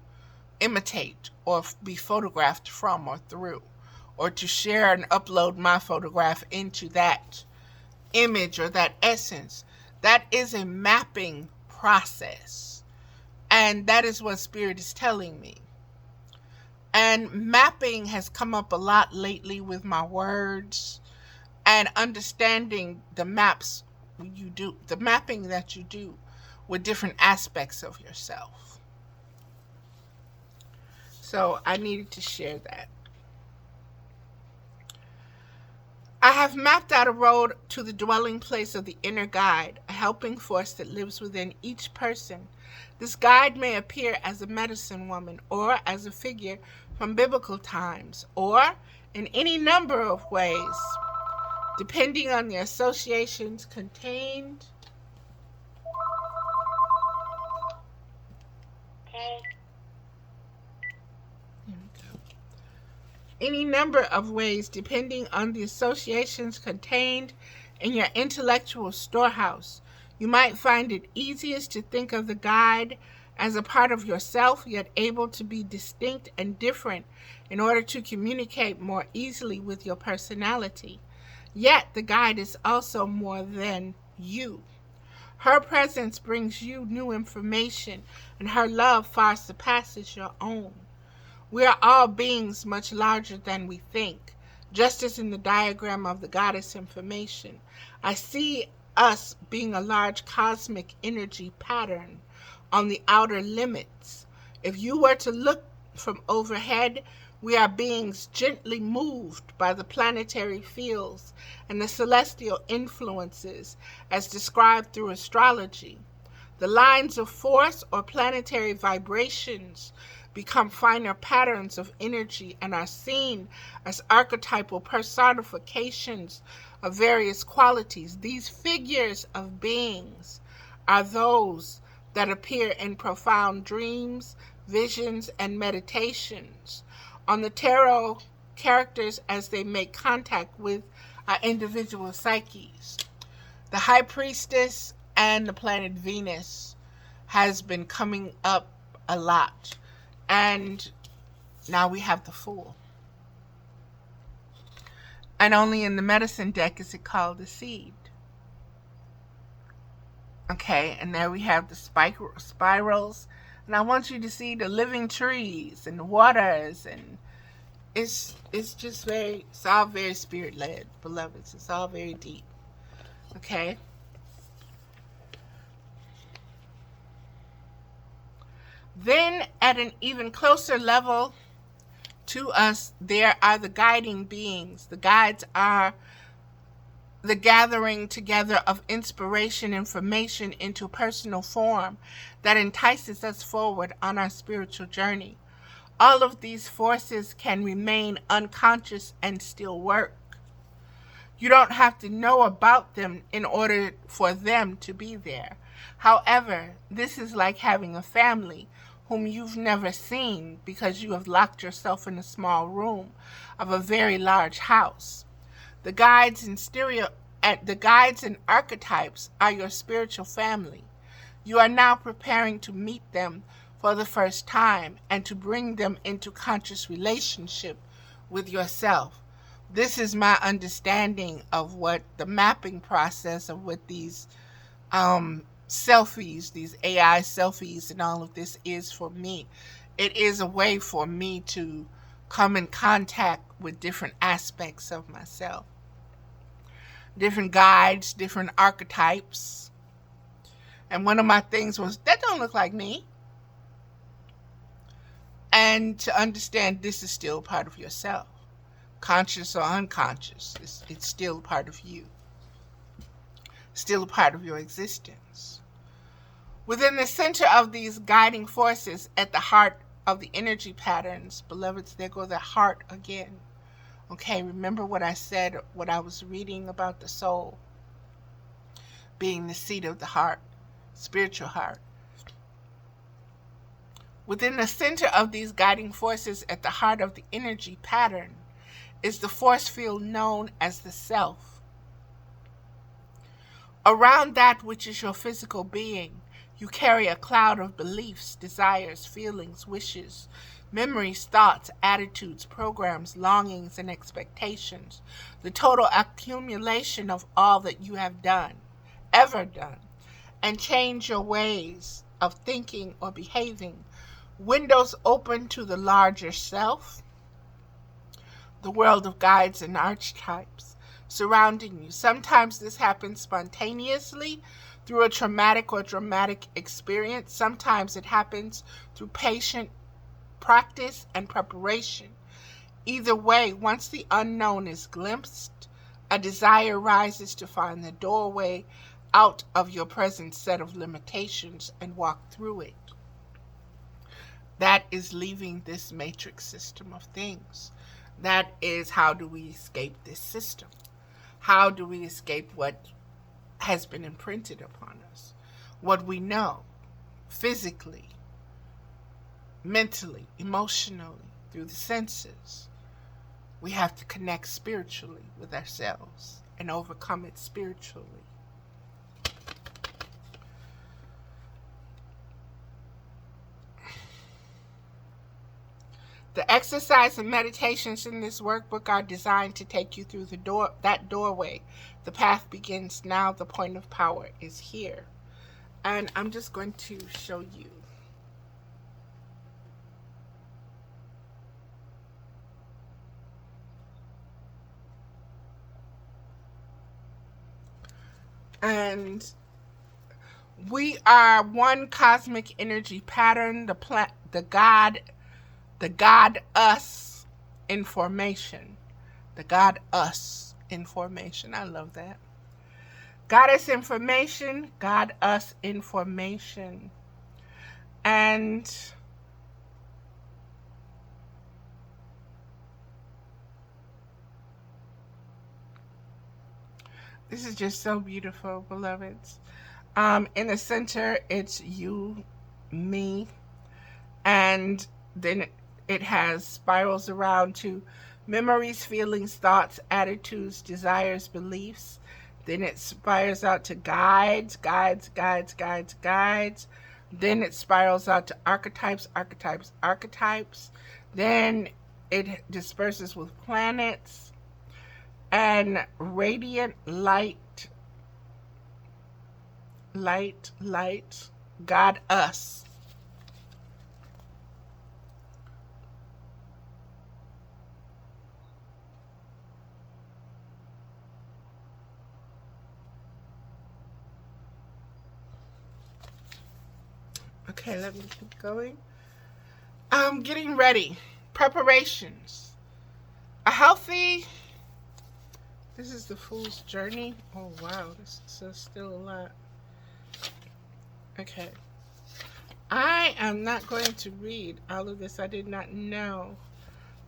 imitate or be photographed from or through, or to share and upload my photograph into that image or that essence. That is a mapping process. And that is what Spirit is telling me. And mapping has come up a lot lately with my words and understanding the maps you do, the mapping that you do with different aspects of yourself. So I needed to share that. I have mapped out a road to the dwelling place of the inner guide, a helping force that lives within each person. This guide may appear as a medicine woman, or as a figure from biblical times, or in any number of ways, depending on the associations contained. Any number of ways depending on the associations contained in your intellectual storehouse. You might find it easiest to think of the guide as a part of yourself, yet able to be distinct and different in order to communicate more easily with your personality. Yet the guide is also more than you. Her presence brings you new information, and her love far surpasses your own. We are all beings much larger than we think. Just as in the diagram of the goddess information, I see us being a large cosmic energy pattern on the outer limits. If you were to look from overhead, we are beings gently moved by the planetary fields and the celestial influences as described through astrology. The lines of force or planetary vibrations become finer patterns of energy and are seen as archetypal personifications of various qualities. These figures of beings are those that appear in profound dreams, visions, and meditations. On the tarot, characters as they make contact with our individual psyches. The High Priestess and the planet Venus has been coming up a lot. And now we have the Fool. And only in the medicine deck is it called the Seed. Okay, and there we have the spirals. And I want you to see the living trees and the waters, and it's just it's all very spirit led, beloveds. It's all very deep. Okay. Then at an even closer level to us, there are the guiding beings. The guides are the gathering together of inspiration, information into personal form that entices us forward on our spiritual journey. All of these forces can remain unconscious and still work. You don't have to know about them in order for them to be there. However, this is like having a family whom you've never seen because you have locked yourself in a small room of a very large house. The guides and archetypes are your spiritual family. You are now preparing to meet them for the first time and to bring them into conscious relationship with yourself. This is my understanding of what the mapping process of what these selfies, these AI selfies and all of this is for me. It is a way for me to come in contact with different aspects of myself. Different guides, different archetypes. And one of my things was, that don't look like me. And to understand this is still part of yourself. Conscious or unconscious, it's still part of you. Still a part of your existence. Within the center of these guiding forces, at the heart of the energy patterns, beloveds, there go the heart again. Okay, remember what I said, what I was reading about the soul being the seat of the heart, spiritual heart. Within the center of these guiding forces, at the heart of the energy pattern, is the force field known as the self. Around that which is your physical being, you carry a cloud of beliefs, desires, feelings, wishes, memories, thoughts, attitudes, programs, longings, and expectations. The total accumulation of all that you have done, ever done, and change your ways of thinking or behaving. Windows open to the larger self, the world of guides and archetypes surrounding you. Sometimes this happens spontaneously through a traumatic or dramatic experience. Sometimes it happens through patient practice and preparation. Either way, once the unknown is glimpsed, a desire rises to find the doorway out of your present set of limitations and walk through it. That is leaving this matrix system of things. That is, how do we escape this system? How do we escape what has been imprinted upon us? What we know physically, mentally, emotionally, through the senses. We have to connect spiritually with ourselves and overcome it spiritually. The exercise and meditations in this workbook are designed to take you through that doorway. The path begins now. The point of power is here. And I'm just going to show you. And we are one cosmic energy pattern. The God The God us information. The God us information. I love that. God us information, God us information. And this is just so beautiful, beloveds. In the center, it's you, me, and then it has spirals around to memories, feelings, thoughts, attitudes, desires, beliefs. Then it spirals out to guides, guides, guides, guides, guides. Then it spirals out to archetypes, archetypes, archetypes. Then it disperses with planets and radiant light, light, light, God us. Okay, let me keep going. Getting ready. Preparations. A healthy. This is the Fool's Journey. Oh, wow. This is still a lot. Okay. I am not going to read all of this. I did not know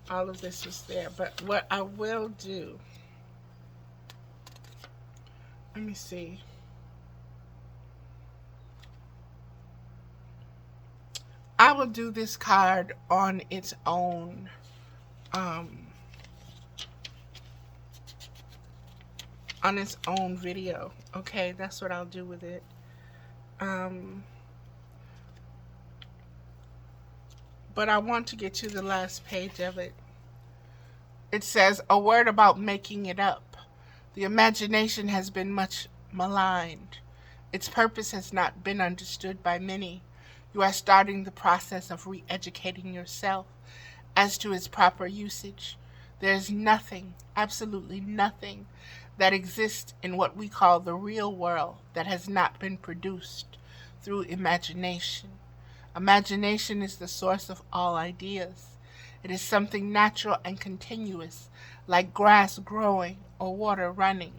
all of this was there. But what I will do. Let me see. I will do this card on its own. On its own video. Okay, that's what I'll do with it. But I want to get to the last page of it. It says, a word about making it up. The imagination has been much maligned. Its purpose has not been understood by many. You are starting the process of re-educating yourself as to its proper usage. There is nothing, absolutely nothing, that exists in what we call the real world that has not been produced through imagination. Imagination is the source of all ideas. It is something natural and continuous, like grass growing or water running.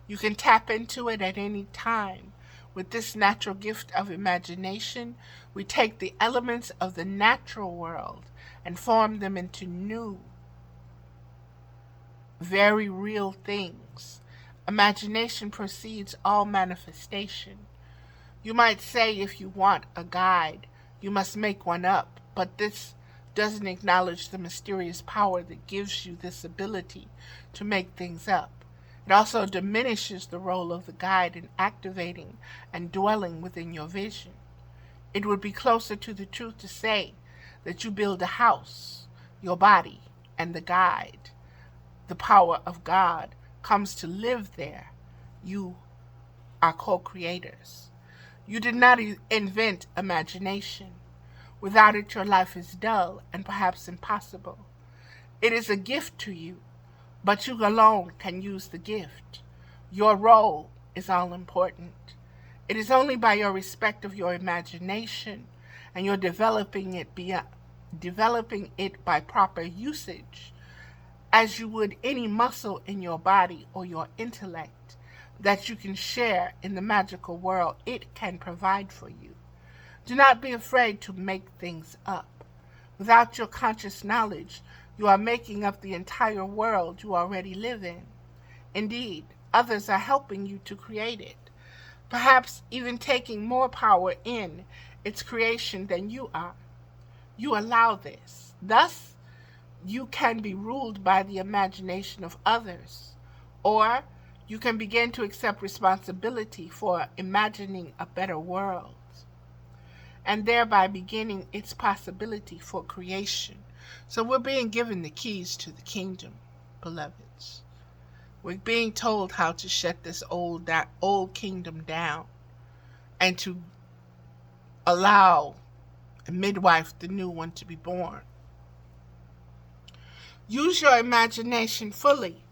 You can tap into it at any time. With this natural gift of imagination, we take the elements of the natural world and form them into new, very real things. Imagination precedes all manifestation. You might say if you want a guide, you must make one up, but this doesn't acknowledge the mysterious power that gives you this ability to make things up. It also diminishes the role of the guide in activating and dwelling within your vision. It would be closer to the truth to say that you build a house, your body, and the guide, the power of God, comes to live there. You are co-creators. You did not invent imagination. Without it, your life is dull and perhaps impossible. It is a gift to you, but you alone can use the gift. Your role is all important. It is only by your respect of your imagination and your developing it by proper usage, as you would any muscle in your body or your intellect, that you can share in the magical world it can provide for you. Do not be afraid to make things up. Without your conscious knowledge, you are making up the entire world you already live in. Indeed, others are helping you to create it, perhaps even taking more power in its creation than you are. You allow this. Thus, you can be ruled by the imagination of others, or you can begin to accept responsibility for imagining a better world, and thereby beginning its possibility for creation. So we're being given the keys to the kingdom, beloveds. We're being told how to shut this old kingdom down and to allow a midwife, the new one, to be born. Use your imagination fully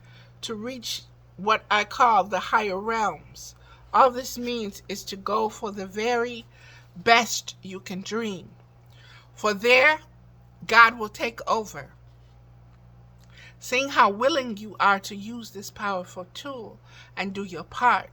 to reach what I call the higher realms. All this means is to go for the very best you can dream. For there, God will take over. Seeing how willing you are to use this powerful tool and do your part,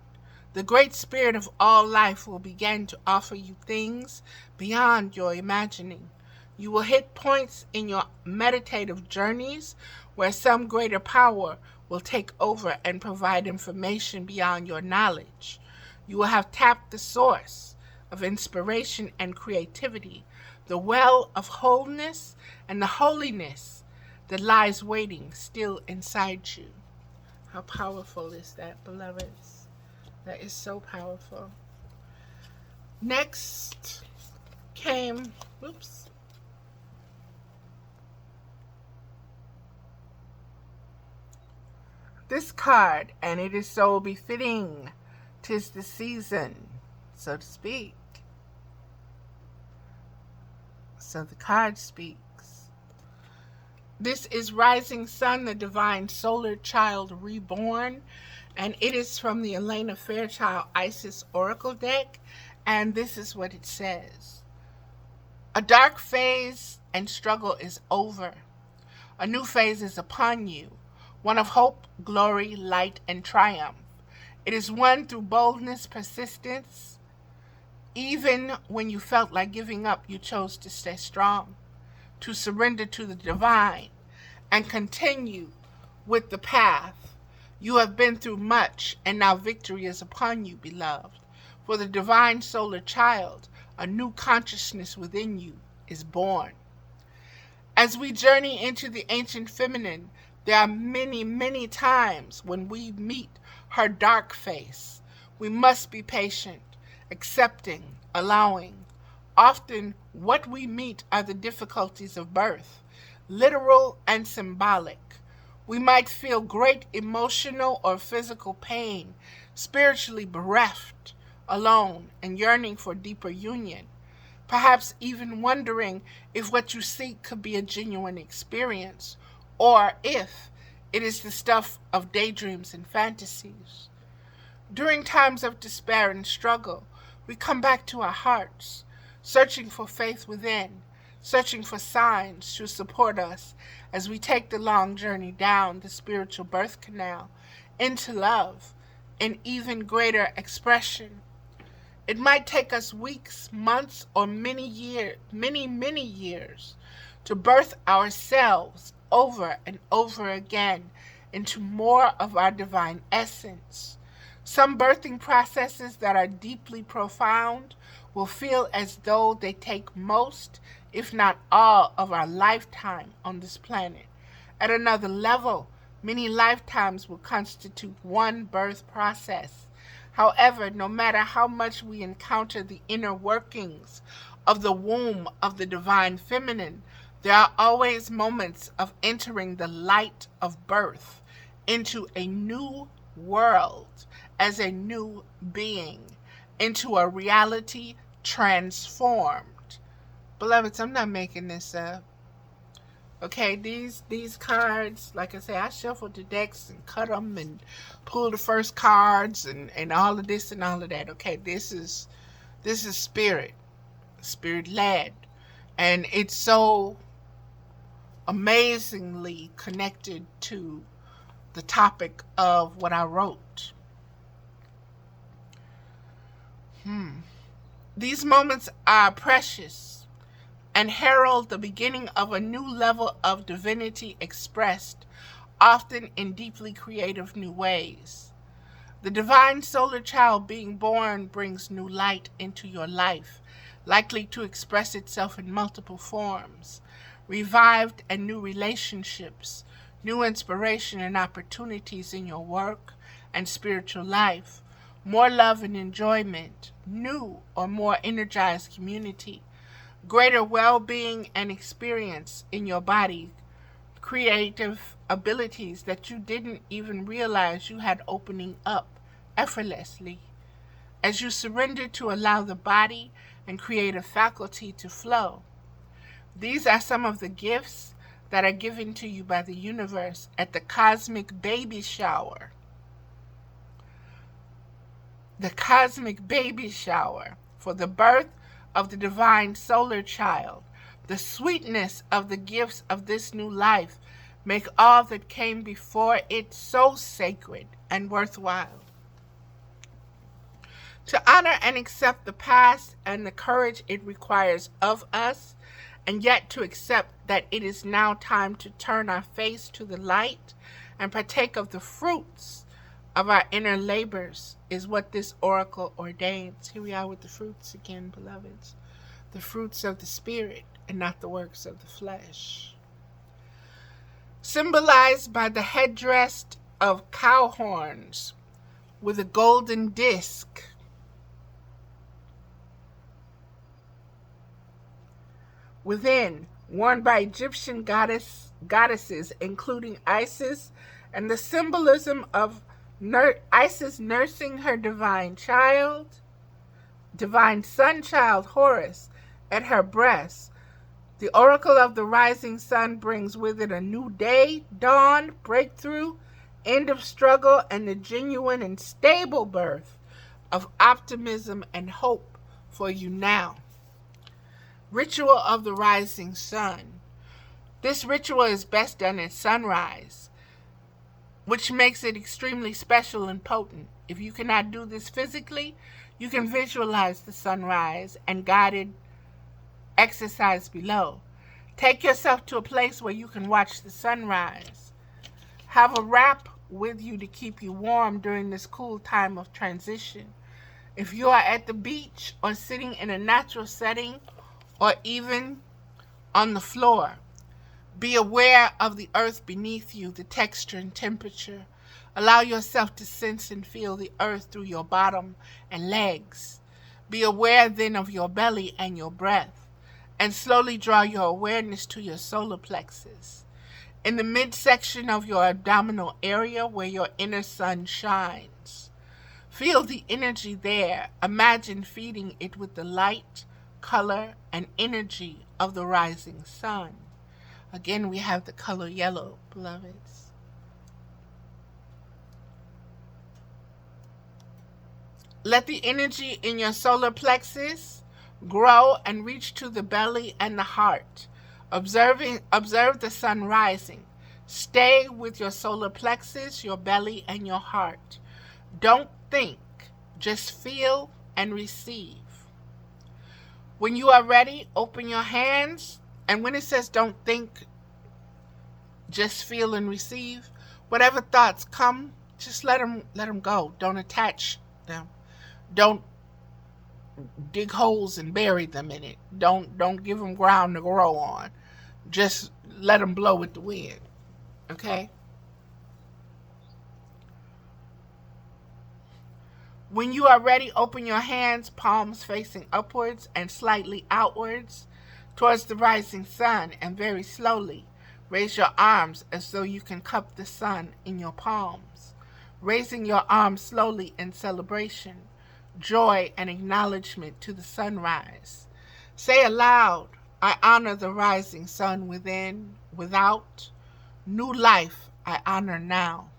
the great spirit of all life will begin to offer you things beyond your imagining. You will hit points in your meditative journeys where some greater power will take over and provide information beyond your knowledge. You will have tapped the source of inspiration and creativity, the well of wholeness and the holiness that lies waiting still inside you. How powerful is that, beloveds? That is so powerful. Next came, this card, and it is so befitting. 'Tis the season, so to speak. So the card speaks. This is Rising Sun, the Divine Solar Child Reborn, and it is from the Elena Fairchild Isis Oracle deck, and this is what it says. A dark phase and struggle is over. A new phase is upon you, one of hope, glory, light, and triumph. It is one through boldness, persistence. Even when you felt like giving up, you chose to stay strong, to surrender to the divine, and continue with the path. You have been through much, and now victory is upon you, beloved. For the divine solar child, a new consciousness within you is born. As we journey into the ancient feminine, there are many, many times when we meet her dark face. We must be patient, accepting, allowing. Often what we meet are the difficulties of birth, literal and symbolic. We might feel great emotional or physical pain, spiritually bereft, alone, and yearning for deeper union. Perhaps even wondering if what you seek could be a genuine experience, or if it is the stuff of daydreams and fantasies. During times of despair and struggle, we come back to our hearts, searching for faith within, searching for signs to support us as we take the long journey down the spiritual birth canal into love in even greater expression. It might take us weeks, months, or many years to birth ourselves over and over again into more of our divine essence. Some birthing processes that are deeply profound will feel as though they take most, if not all, of our lifetime on this planet. At another level, many lifetimes will constitute one birth process. However, no matter how much we encounter the inner workings of the womb of the divine feminine, there are always moments of entering the light of birth into a new world as a new being, into a reality transformed. Beloveds, I'm not making this up. Okay, these cards, like I say, I shuffled the decks and cut them and pulled the first cards and all of this and all of that. Okay, this is spirit led, and it's so amazingly connected to the topic of what I wrote. These moments are precious and herald the beginning of a new level of divinity expressed, often in deeply creative new ways. The divine solar child being born brings new light into your life, likely to express itself in multiple forms. Revived and new relationships, new inspiration and opportunities in your work and spiritual life, more love and enjoyment, new or more energized community, greater well-being and experience in your body, creative abilities that you didn't even realize you had opening up effortlessly as you surrender to allow the body and creative faculty to flow. These are some of the gifts that are given to you by the universe at the cosmic baby shower. The cosmic baby shower for the birth of the divine solar child, The sweetness of the gifts of this new life make all that came before it so sacred and worthwhile. To honor and accept the past and the courage it requires of us, and yet to accept that it is now time to turn our face to the light and partake of the fruits of our inner labors, is what this oracle ordains. Here we are with the fruits again, beloveds. The fruits of the Spirit and not the works of the flesh. Symbolized by the headdress of cow horns with a golden disc. Within, worn by Egyptian goddesses, including Isis, and the symbolism of Isis nursing her divine son child Horus, at her breast. The oracle of the rising sun brings with it a new day, dawn, breakthrough, end of struggle, and the genuine and stable birth of optimism and hope for you now. Ritual of the rising sun. This ritual is best done at sunrise, which makes it extremely special and potent. If you cannot do this physically, you can visualize the sunrise and guided exercise below. Take yourself to a place where you can watch the sunrise. Have a wrap with you to keep you warm during this cool time of transition. If you are at the beach or sitting in a natural setting, or even on the floor, be aware of the earth beneath you, the texture and temperature. Allow yourself to sense and feel the earth through your bottom and legs. Be aware then of your belly and your breath, and slowly draw your awareness to your solar plexus, in the midsection of your abdominal area where your inner sun shines. Feel the energy there. Imagine feeding it with the light, color, and energy of the rising sun. Again, we have the color yellow, beloveds. Let the energy in your solar plexus grow and reach to the belly and the heart. Observe the sun rising. Stay with your solar plexus, your belly, and your heart. Don't think, just feel and receive. When you are ready, open your hands. And when it says don't think, just feel and receive, whatever thoughts come, just let them go. Don't attach them. Don't dig holes and bury them in it. Don't give them ground to grow on. Just let them blow with the wind. Okay? When you are ready, open your hands, palms facing upwards and slightly outwards towards the rising sun, and very slowly raise your arms as though you can cup the sun in your palms, raising your arms slowly in celebration, joy, and acknowledgement to the sunrise. Say aloud, I honor the rising sun within, without. New life I honor now.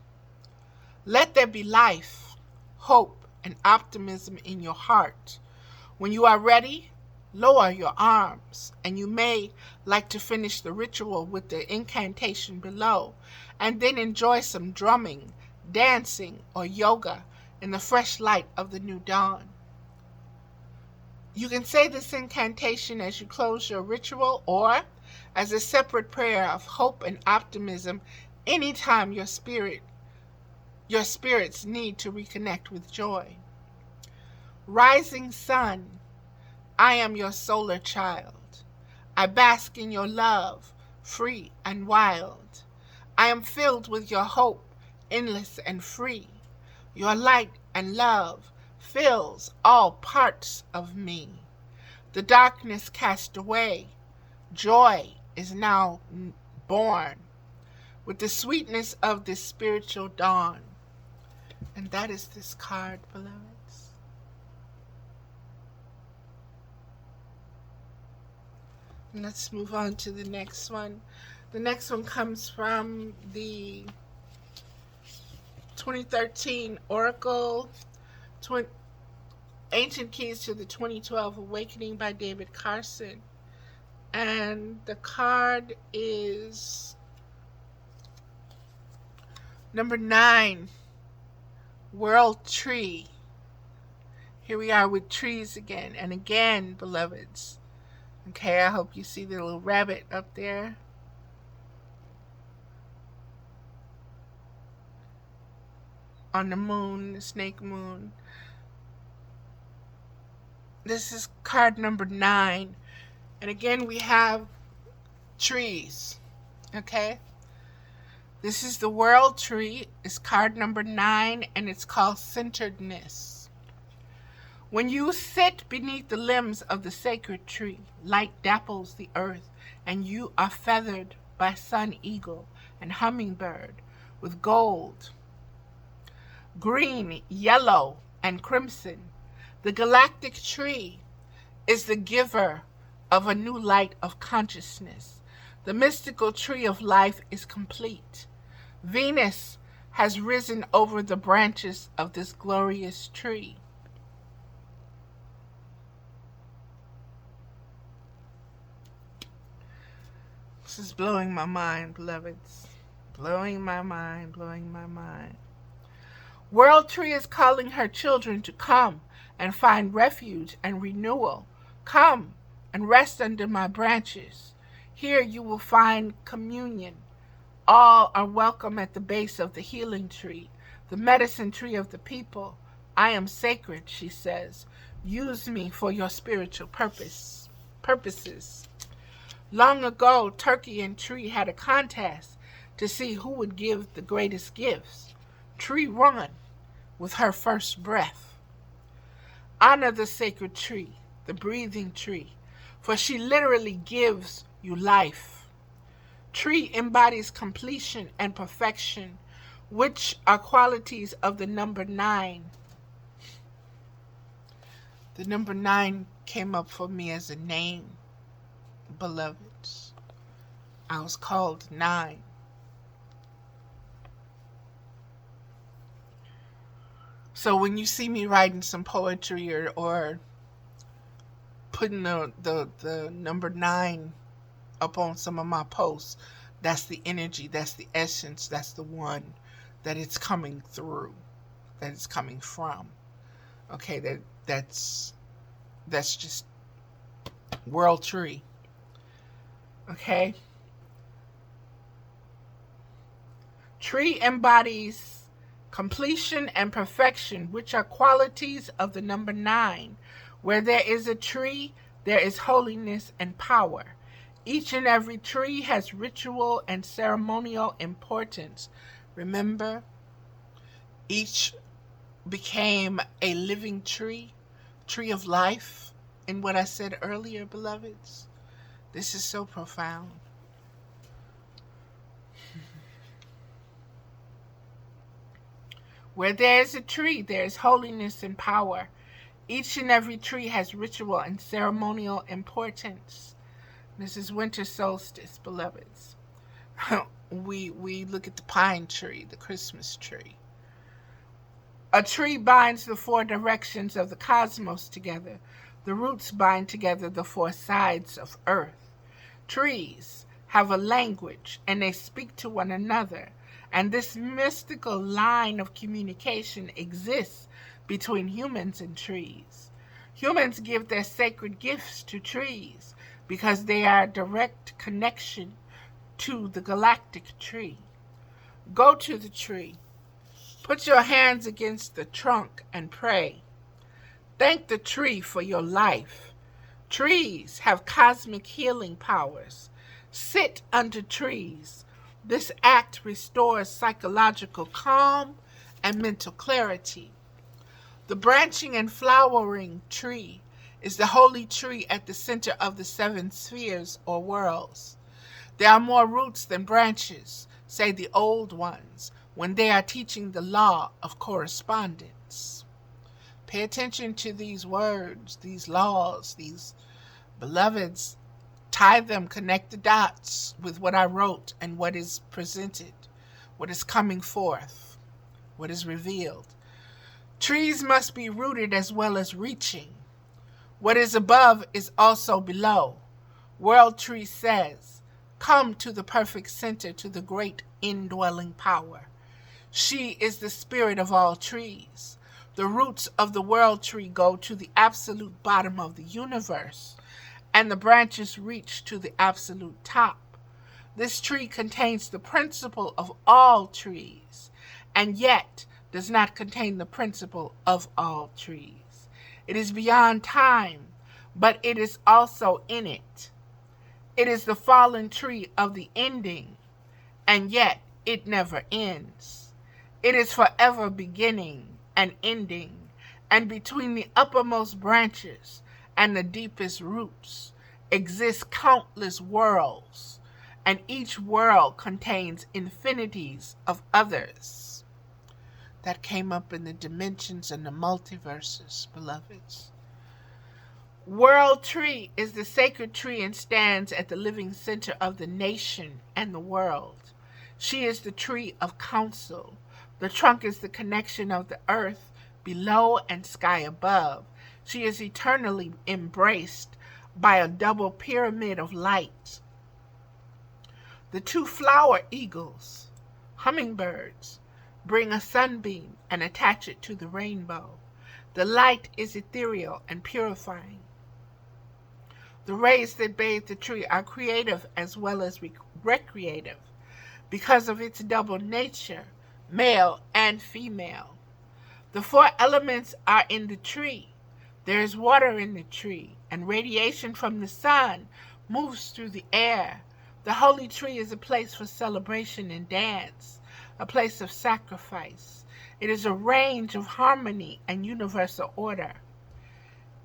Let there be life, hope, and optimism in your heart. When you are ready, lower your arms, and you may like to finish the ritual with the incantation below, and then enjoy some drumming, dancing, or yoga in the fresh light of the new dawn. You can say this incantation as you close your ritual or as a separate prayer of hope and optimism anytime your spirits need to reconnect with joy. Rising sun, I am your solar child. I bask in your love, free and wild. I am filled with your hope, endless and free. Your light and love fills all parts of me. The darkness cast away. Joy is now born with the sweetness of this spiritual dawn. And that is this card, beloveds. Let's move on to the next one. The next one comes from the 2013 Oracle, Ancient Keys to the 2012 Awakening by David Carson. And the card is number 9, World Tree. Here we are with trees again and again, beloveds. Okay, I hope you see the little rabbit up there. On the moon, the snake moon. This is card number 9. And again, we have trees. Okay? This is the World Tree. It's card number 9, and it's called Centeredness. When you sit beneath the limbs of the sacred tree, light dapples the earth, and you are feathered by sun eagle and hummingbird with gold, green, yellow, and crimson. The galactic tree is the giver of a new light of consciousness. The mystical tree of life is complete. Venus has risen over the branches of this glorious tree. This is blowing my mind, beloveds. Blowing my mind, blowing my mind. World Tree is calling her children to come and find refuge and renewal. Come and rest under my branches. Here you will find communion. All are welcome at the base of the healing tree, the medicine tree of the people. I am sacred, she says. Use me for your spiritual purposes. Long ago, Turkey and Tree had a contest to see who would give the greatest gifts. Tree won with her first breath. Honor the sacred tree, the breathing tree, for she literally gives you life. Tree embodies completion and perfection, which are qualities of the number 9. The number 9 came up for me as a name, beloveds. I was called 9. So when you see me writing some poetry or putting the number 9 up on some of my posts, that's the energy, that's the essence, that's the one that it's coming through, that it's coming from. Okay, that's just World Tree. Okay? Tree embodies completion and perfection, which are qualities of the number 9. Where there is a tree, there is holiness and power. Each and every tree has ritual and ceremonial importance. Remember, each became a living tree of life, in what I said earlier, beloveds. This is so profound. Where there is a tree, there is holiness and power. Each and every tree has ritual and ceremonial importance. This is winter solstice, beloveds. We look at the pine tree, the Christmas tree. A tree binds the 4 directions of the cosmos together. The roots bind together the 4 sides of earth. Trees have a language, and they speak to one another. And this mystical line of communication exists between humans and trees. Humans give their sacred gifts to trees because they are a direct connection to the galactic tree. Go to the tree. Put your hands against the trunk and pray. Thank the tree for your life. Trees have cosmic healing powers. Sit under trees. This act restores psychological calm and mental clarity. The branching and flowering tree is the holy tree at the center of the 7 spheres or worlds. There are more roots than branches, say the old ones, when they are teaching the law of correspondence. Pay attention to these words, these laws, these beloveds. Tie them, connect the dots with what I wrote and what is presented, what is coming forth, what is revealed. Trees must be rooted as well as reaching. What is above is also below. World Tree says, come to the perfect center, to the great indwelling power. She is the spirit of all trees. The roots of the world tree go to the absolute bottom of the universe, and the branches reach to the absolute top. This tree contains the principle of all trees, and yet does not contain the principle of all trees. It is beyond time, but it is also in it. It is the fallen tree of the ending, and yet it never ends. It is forever beginning and ending, and between the uppermost branches and the deepest roots exist countless worlds, and each world contains infinities of others. That came up in the dimensions and the multiverses, beloveds. World Tree is the sacred tree and stands at the living center of the nation and the world. She is the tree of counsel. The trunk is the connection of the earth below and sky above. She is eternally embraced by a double pyramid of light. The two flower eagles, hummingbirds, bring a sunbeam and attach it to the rainbow. The light is ethereal and purifying. The rays that bathe the tree are creative as well as recreative because of its double nature, male and female. The four elements are in the tree. There is water in the tree, and radiation from the sun moves through the air. The holy tree is a place for celebration and dance, a place of sacrifice. It is a range of harmony and universal order.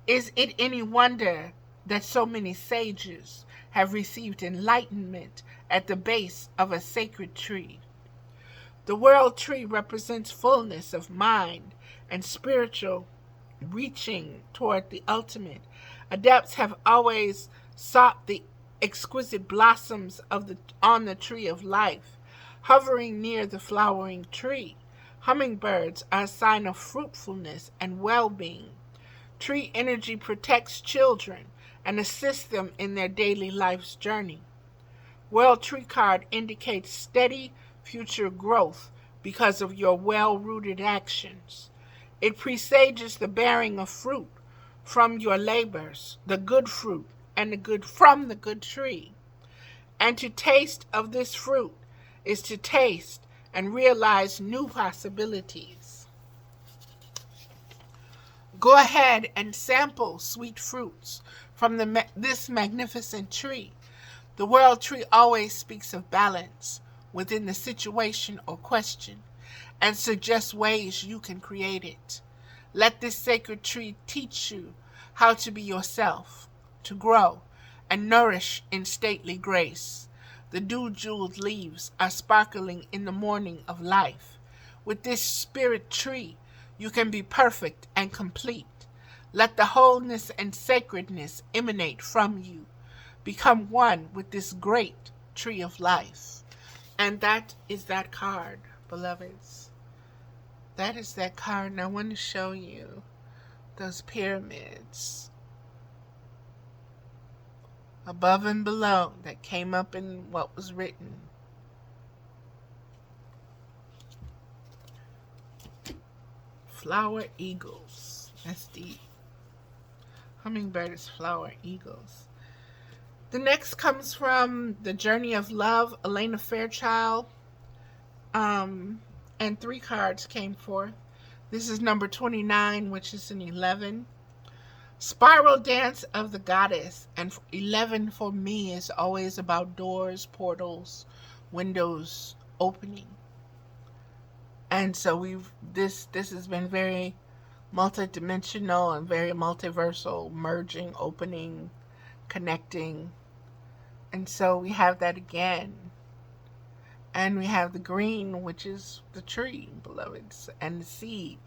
Is it any wonder that so many sages have received enlightenment at the base of a sacred tree? The world tree represents fullness of mind and spiritual reaching toward the ultimate. Adepts have always sought the exquisite blossoms on the tree of life, hovering near the flowering tree. Hummingbirds are a sign of fruitfulness and well-being. Tree energy protects children and assists them in their daily life's journey. World Tree card indicates steady future growth because of your well-rooted actions. It presages the bearing of fruit from your labors, the good fruit and from the good tree. And to taste of this fruit is to taste and realize new possibilities. Go ahead and sample sweet fruits from this magnificent tree. The world tree always speaks of balance within the situation or question and suggests ways you can create it. Let this sacred tree teach you how to be yourself, to grow and nourish in stately grace. The dew-jeweled leaves are sparkling in the morning of life. With this spirit tree, you can be perfect and complete. Let the wholeness and sacredness emanate from you. Become one with this great tree of life. And that is that card, beloveds. That is that card, and I want to show you those pyramids above and below that came up in what was written. Flower eagles. That's deep. Hummingbird is flower eagles. The next comes from The Journey of Love, Elena Fairchild. And 3 cards came forth. This is number 29, which is an 11. Spiral Dance of the Goddess. And 11 for me is always about doors, portals, windows opening. And so this has been very multidimensional and very multiversal, merging, opening, connecting. And so we have that again. And we have the green, which is the tree, beloveds, and the seed.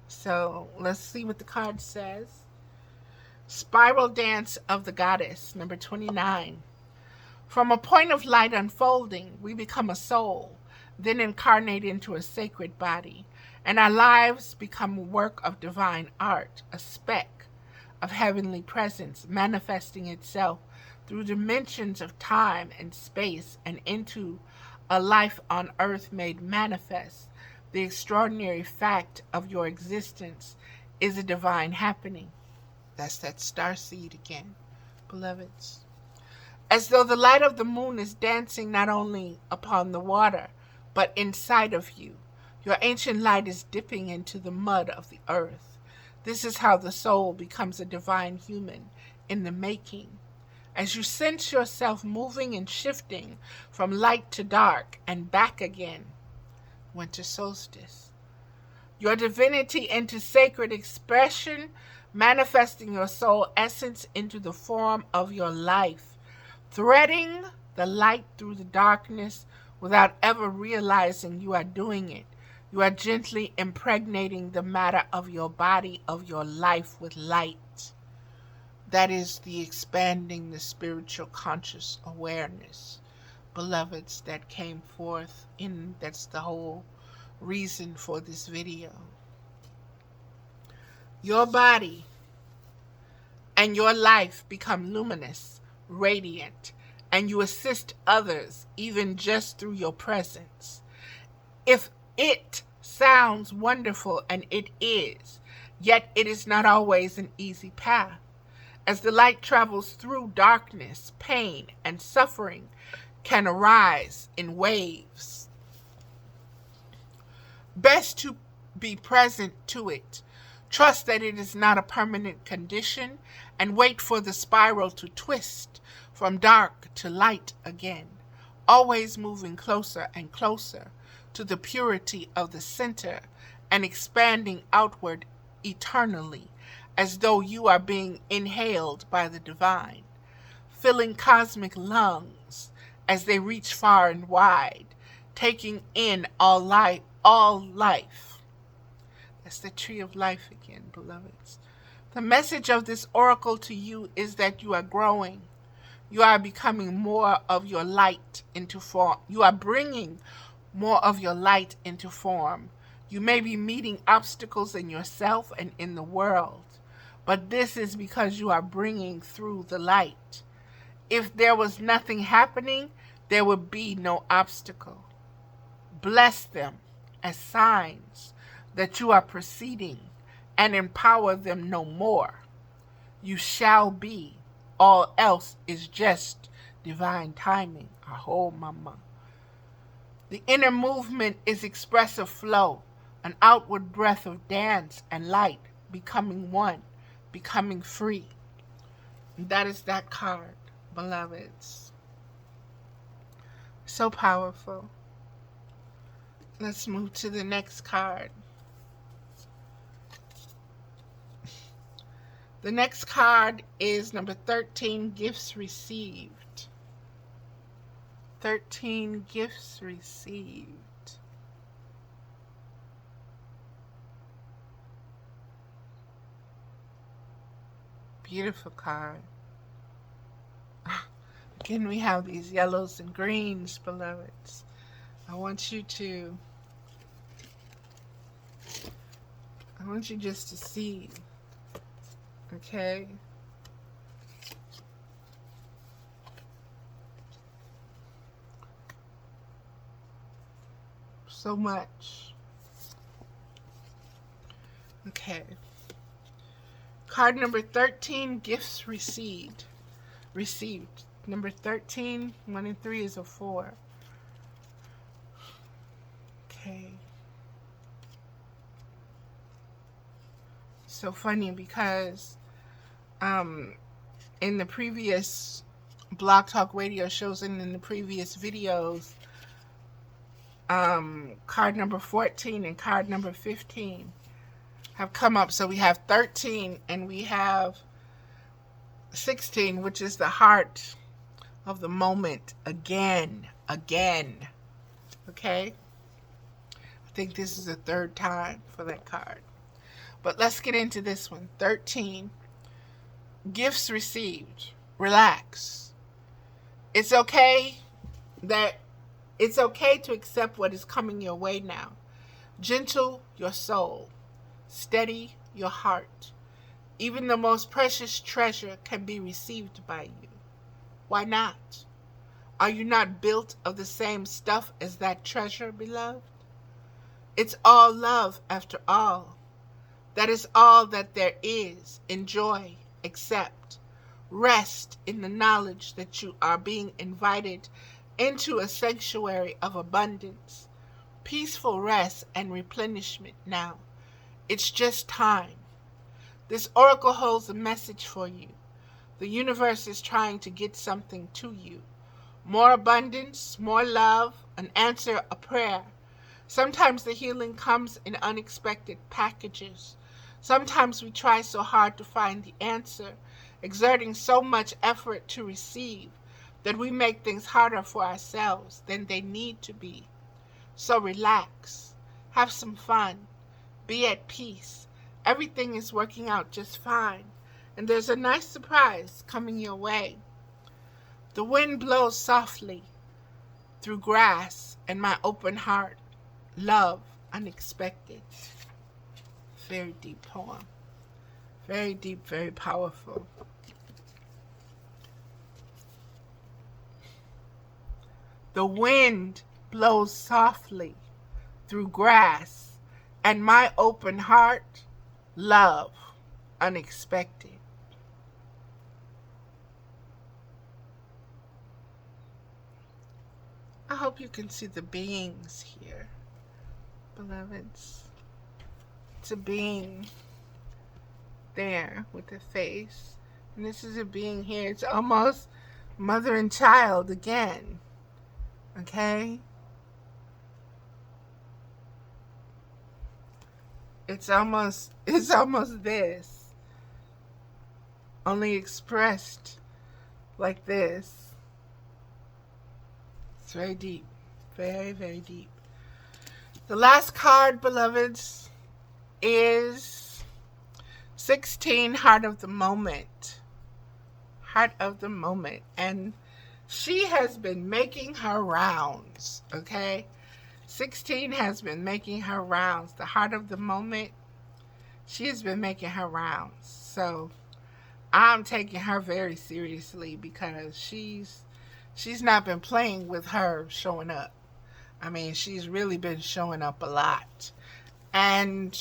So let's see what the card says. Spiral Dance of the Goddess, number 29. From a point of light unfolding, we become a soul, then incarnate into a sacred body, and our lives become a work of divine art, a speck of heavenly presence manifesting itself through dimensions of time and space and into a life on earth made manifest. The extraordinary fact of your existence is a divine happening. That's that star seed again, beloveds. As though the light of the moon is dancing not only upon the water, but inside of you. Your ancient light is dipping into the mud of the earth. This is how the soul becomes a divine human in the making. As you sense yourself moving and shifting from light to dark and back again, winter solstice. Your divinity into sacred expression, manifesting your soul essence into the form of your life, threading the light through the darkness without ever realizing you are doing it. You are gently impregnating the matter of your body, of your life with light. That is the expanding the spiritual conscious awareness, beloveds, that came forth in, that's the whole reason for this video. Your body and your life become luminous, radiant, and you assist others even just through your presence. If it sounds wonderful, and it is, yet it is not always an easy path. As the light travels through darkness, pain and suffering can arise in waves. Best to be present to it. Trust that it is not a permanent condition, and wait for the spiral to twist from dark to light again, always moving closer and closer to the purity of the center and expanding outward eternally, as though you are being inhaled by the divine, filling cosmic lungs as they reach far and wide, taking in all life, all life. That's the tree of life again, beloveds. The message of this oracle to you is that you are growing. You are becoming more of your light into form. You are bringing more of your light into form. You may be meeting obstacles in yourself and in the world, but this is because you are bringing through the light. If there was nothing happening, there would be no obstacle. Bless them as signs that you are proceeding, and empower them no more. You shall be. All else is just divine timing. Aho, mama. The inner movement is expressive flow, an outward breath of dance and light, becoming one, becoming free. And that is that card, beloveds. So powerful. Let's move to the next card. The next card is number 13, gifts received. 13 gifts received. Beautiful card. Again, we have these yellows and greens, beloveds. I want you just to see. Okay? So much. Okay. Card number 13, gifts received. Received. Number 13, 1 and 3 is a 4. Okay. So funny because in the previous Blog Talk Radio shows and in the previous videos, card number 14 and card number 15 have come up. So we have 13 and we have 16, which is the heart of the moment again. Okay? I think this is the third time for that card. But let's get into this one. 13. Gifts received. Relax. It's okay to accept what is coming your way now. Gentle your soul. Steady your heart. Even the most precious treasure can be received by you. Why not? Are you not built of the same stuff as that treasure, beloved? It's all love after all. That is all that there is. Enjoy, accept, rest in the knowledge that you are being invited into a sanctuary of abundance, peaceful rest and replenishment now. It's just time. This oracle holds a message for you. The universe is trying to get something to you. More abundance, more love, an answer, a prayer. Sometimes the healing comes in unexpected packages. Sometimes we try so hard to find the answer, exerting so much effort to receive, that we make things harder for ourselves than they need to be. So relax, have some fun, be at peace. Everything is working out just fine, and there's a nice surprise coming your way. The wind blows softly through grass and my open heart. Love unexpected. Very deep poem. Very deep, very powerful. The wind blows softly through grass and my open heart. Love unexpected. I hope you can see the beings here, beloveds. It's a being there with a face, and this is a being here. It's almost mother and child again. Okay? It's almost this, only expressed like this. It's very deep. Very, very deep. The last card, beloveds, is 16, Heart of the Moment. Heart of the Moment. And she has been making her rounds, okay? 16 has been making her rounds. The Heart of the Moment, she has been making her rounds. So I'm taking her very seriously because she's not been playing with her showing up. I mean, she's really been showing up a lot. And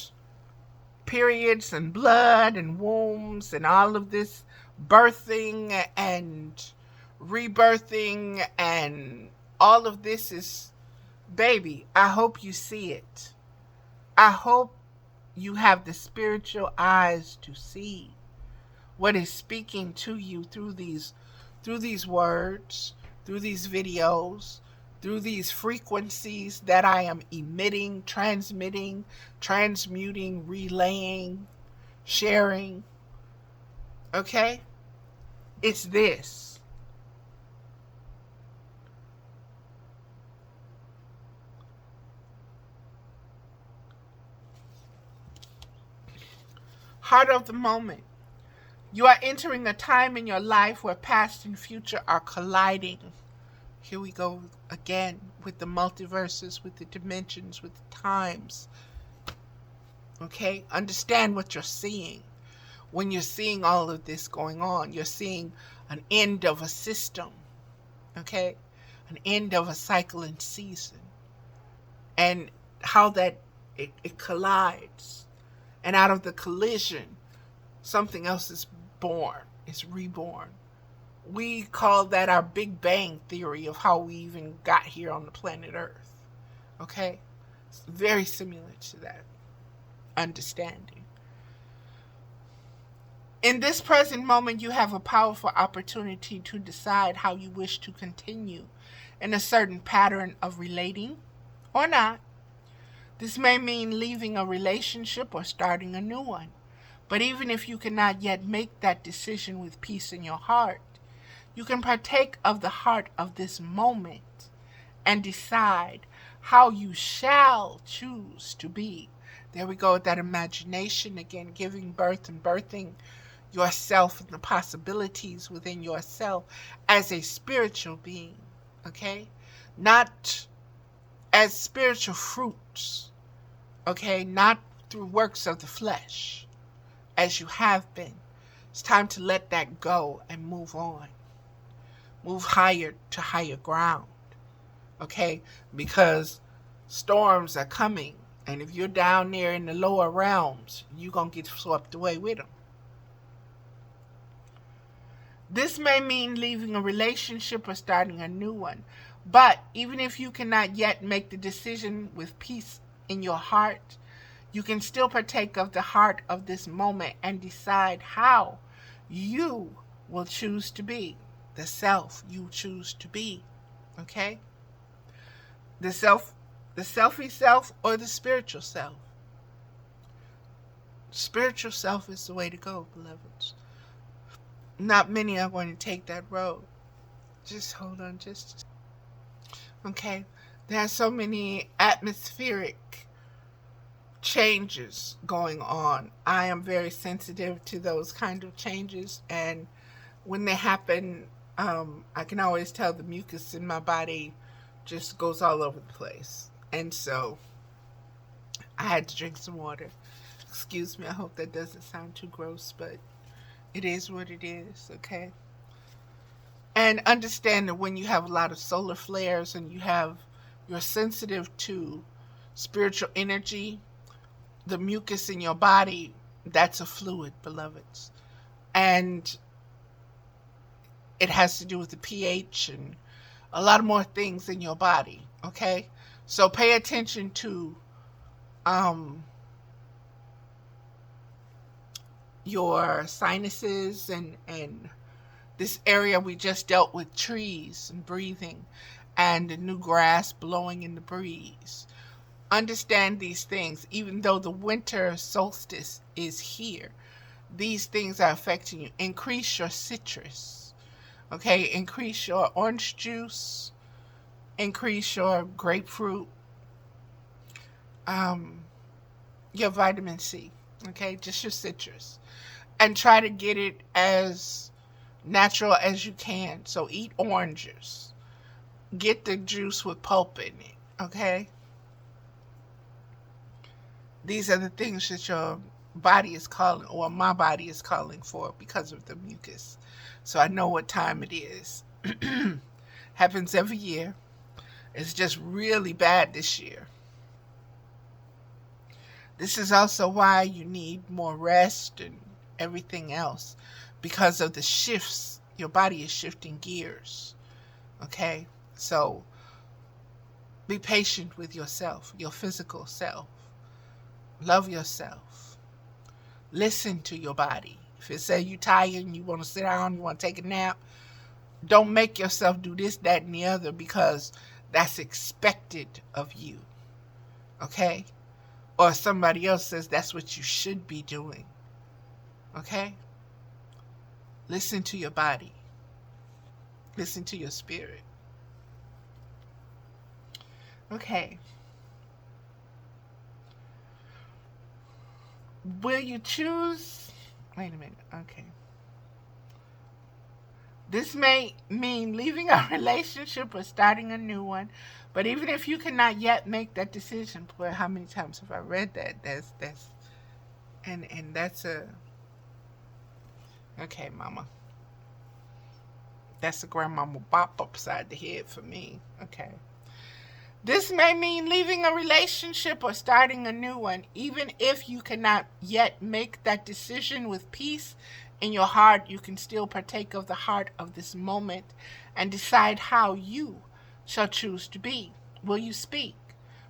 periods and blood and wombs and all of this birthing and rebirthing and all of this is, baby, I hope you see it. I hope you have the spiritual eyes to see what is speaking to you through these words, through these videos, through these frequencies that I am emitting, transmitting, transmuting, relaying, sharing. Okay? It's this. Heart of the Moment. You are entering a time in your life where past and future are colliding. Here we go again with the multiverses, with the dimensions, with the times. Okay? Understand what you're seeing. When you're seeing all of this going on, you're seeing an end of a system. Okay? An end of a cycle and season. And how that it collides. And out of the collision, something else is born, is reborn. We call that our Big Bang theory of how we even got here on the planet Earth. Okay? It's very similar to that understanding. In this present moment, you have a powerful opportunity to decide how you wish to continue in a certain pattern of relating or not. This may mean leaving a relationship or starting a new one. But even if you cannot yet make that decision with peace in your heart, you can partake of the heart of this moment and decide how you shall choose to be. There we go with that imagination again, giving birth and birthing yourself and the possibilities within yourself as a spiritual being, okay? Not as spiritual fruits, okay? Not through works of the flesh, as you have been. It's time to let that go and move on. move higher to higher ground, okay? Because storms are coming, and if you're down there in the lower realms, you're going to get swept away with them. This may mean leaving a relationship or starting a new one. But even if you cannot yet make the decision with peace in your heart, you can still partake of the heart of this moment and decide how you will choose to be, the self you choose to be. Okay? The selfie self or the spiritual self. Spiritual self is the way to go, beloveds. Not many are going to take that road. Just hold on just okay. There are so many atmospheric changes going on. I am very sensitive to those kind of changes, and when they happen, I can always tell the mucus in my body just goes all over the place. And so I had to drink some water. Excuse me, I hope that doesn't sound too gross, but it is what it is, okay? And understand that when you have a lot of solar flares and you're sensitive to spiritual energy, the mucus in your body, that's a fluid, beloveds. And it has to do with the pH and a lot of more things in your body, okay? So pay attention to your sinuses and this area. We just dealt with trees and breathing and the new grass blowing in the breeze. Understand these things. Even though the winter solstice is here, these things are affecting you. Increase your citrus, okay? Increase your orange juice, increase your grapefruit, your vitamin C, okay? Just your citrus. And try to get it as natural as you can. So eat oranges. Get the juice with pulp in it, okay? These are the things that your body is calling, or my body is calling for because of the mucus. So I know what time it is. Happens every year. It's just really bad this year. This is also why you need more rest and everything else, because of the shifts. Your body is shifting gears, okay? So be patient with yourself, your physical self. Love yourself. Listen to your body. If it says you're tired and you want to sit down, you want to take a nap, don't make yourself do this, that, and the other, because that's expected of you, okay? Or somebody else says that's what you should be doing. Okay? Listen to your body. Listen to your spirit. Okay. Will you choose? Wait a minute. Okay. This may mean leaving a relationship or starting a new one, but even if you cannot yet make that decision, boy, how many times have I read that? That's a okay, mama. That's a grandmama bop upside the head for me. Okay. This may mean leaving a relationship or starting a new one, even if you cannot yet make that decision with peace in your heart. You can still partake of the heart of this moment and decide how you shall choose to be. Will you speak?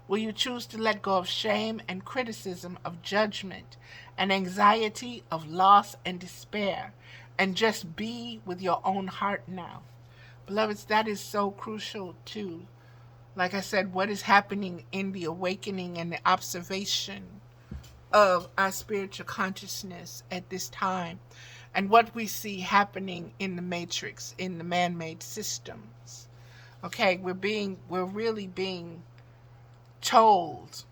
Will you choose to let go of shame and criticism, of judgment and anxiety, of loss and despair, and just be with your own heart now? Beloveds, that is so crucial too. Like I said, what is happening in the awakening and the observation of our spiritual consciousness at this time, and what we see happening in the matrix, in the man-made systems. Okay, we're really being told,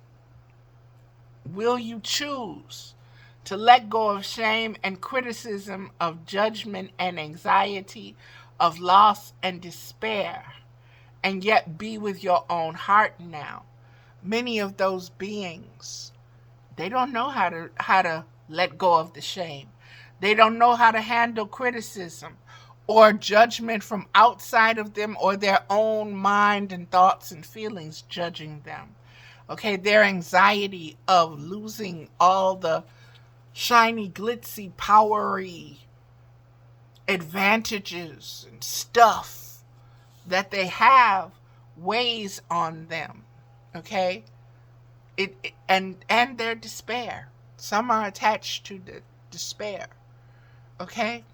will you choose to let go of shame and criticism, of judgment and anxiety, of loss and despair, and yet be with your own heart now? Many of those beings, they don't know how to let go of the shame. They don't know how to handle criticism or judgment from outside of them, or their own mind and thoughts and feelings judging them. Okay, their anxiety of losing all the shiny, glitzy, powery advantages and stuff that they have weighs on them. Okay, and their despair. Some are attached to the despair. Okay,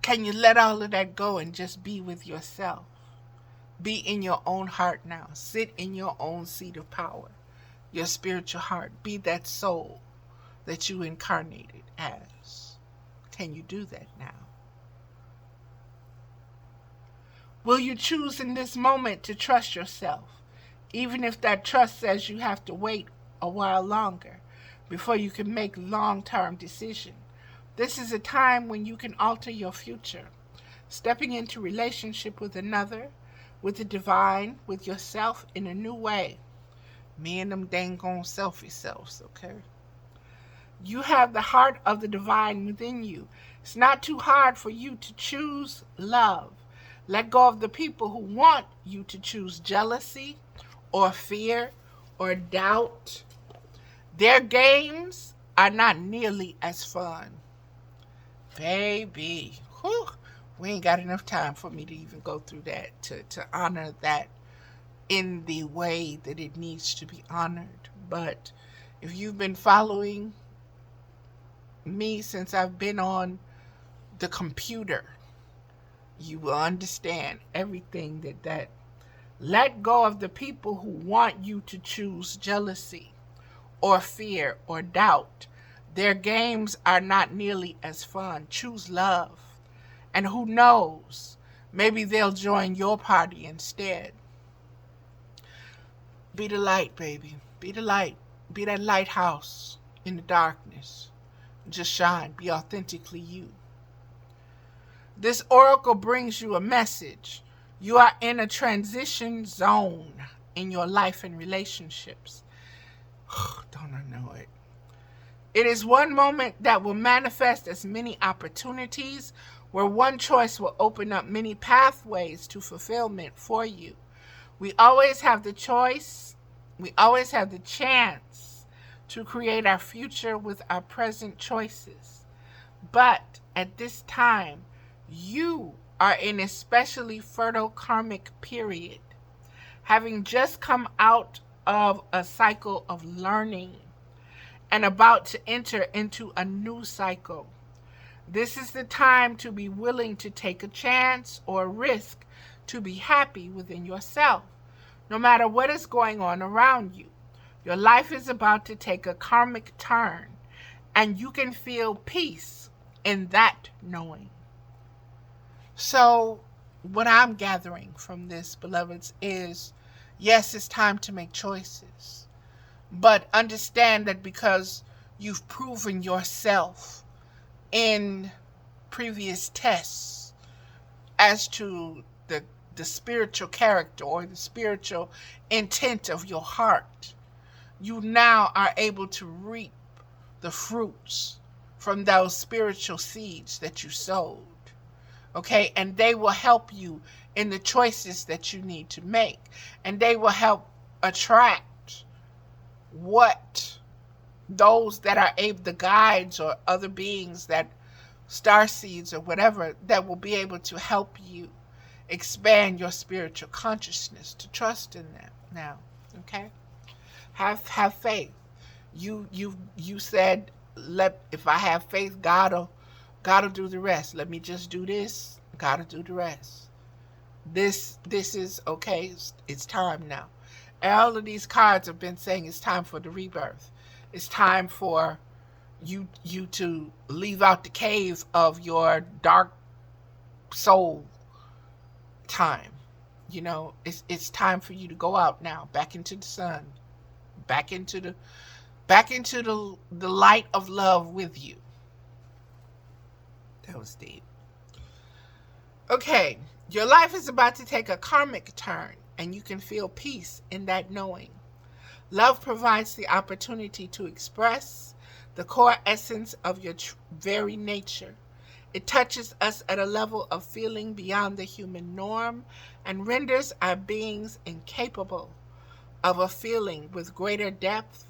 can you let all of that go and just be with yourself? Be in your own heart now. Sit in your own seat of power, your spiritual heart. Be that soul that you incarnated as. Can you do that now? Will you choose in this moment to trust yourself, even if that trust says you have to wait a while longer before you can make long-term decision? This is a time when you can alter your future, stepping into relationship with another, with the divine, with yourself in a new way. Me and them dang on selfie selves, okay? You have the heart of the divine within you. It's not too hard for you to choose love. Let go of the people who want you to choose jealousy or fear or doubt. Their games are not nearly as fun. Baby, whew, we ain't got enough time for me to even go through that, to honor that in the way that it needs to be honored. But if you've been following me since I've been on the computer, you will understand everything that let go of the people who want you to choose jealousy or fear or doubt. Their games are not nearly as fun. Choose love. And who knows, maybe they'll join your party instead. Be the light, baby. Be the light. Be that lighthouse in the darkness. Just shine. Be authentically you. This oracle brings you a message. You are in a transition zone in your life and relationships. Don't I know it? It is one moment that will manifest as many opportunities, where one choice will open up many pathways to fulfillment for you. We always have the choice. We always have the chance to create our future with our present choices. But at this time, you are in a especially fertile karmic period, having just come out of a cycle of learning and about to enter into a new cycle. This is the time to be willing to take a chance or a risk to be happy within yourself, no matter what is going on around you. Your life is about to take a karmic turn, and you can feel peace in that knowing. So, what I'm gathering from this, beloveds, is yes, it's time to make choices. But understand that because you've proven yourself in previous tests as to the spiritual character or the spiritual intent of your heart, you now are able to reap the fruits from those spiritual seeds that you sowed. Okay, and they will help you in the choices that you need to make, and they will help attract what those that are able, the guides or other beings, that star seeds or whatever, that will be able to help you expand your spiritual consciousness, to trust in them now. Okay, have faith. You said, if I have faith, God'll do the rest. Let me just do this. God'll do the rest. This is okay. It's time now. All of these cards have been saying it's time for the rebirth. It's time for you to leave out the cave of your dark soul time. You know, it's time for you to go out now, back into the sun, back into the light of love with you. That was deep. Okay, your life is about to take a karmic turn, and you can feel peace in that knowing. Love provides the opportunity to express the core essence of your very nature. It touches us at a level of feeling beyond the human norm and renders our beings incapable of a feeling with greater depth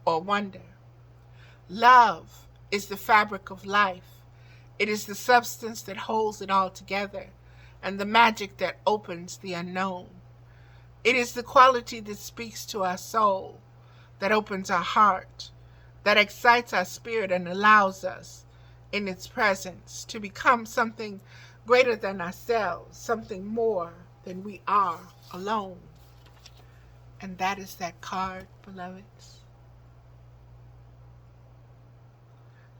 or wonder. Love is the fabric of life. It is the substance that holds it all together and the magic that opens the unknown. It is the quality that speaks to our soul, that opens our heart, that excites our spirit and allows us, in its presence, to become something greater than ourselves, something more than we are alone. And that is that card, beloveds.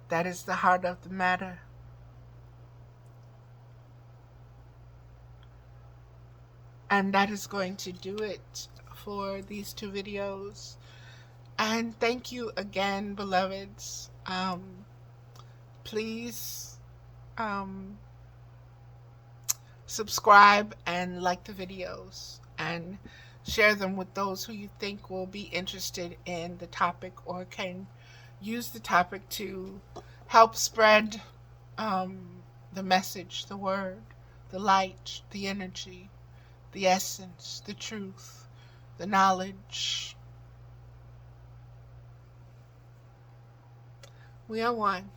That is the heart of the matter. And that is going to do it for these 2 videos. And thank you again, beloveds. Please subscribe and like the videos and share them with those who you think will be interested in the topic or can use the topic to help spread the message, the word, the light, the energy, the essence, the truth, the knowledge. We are one.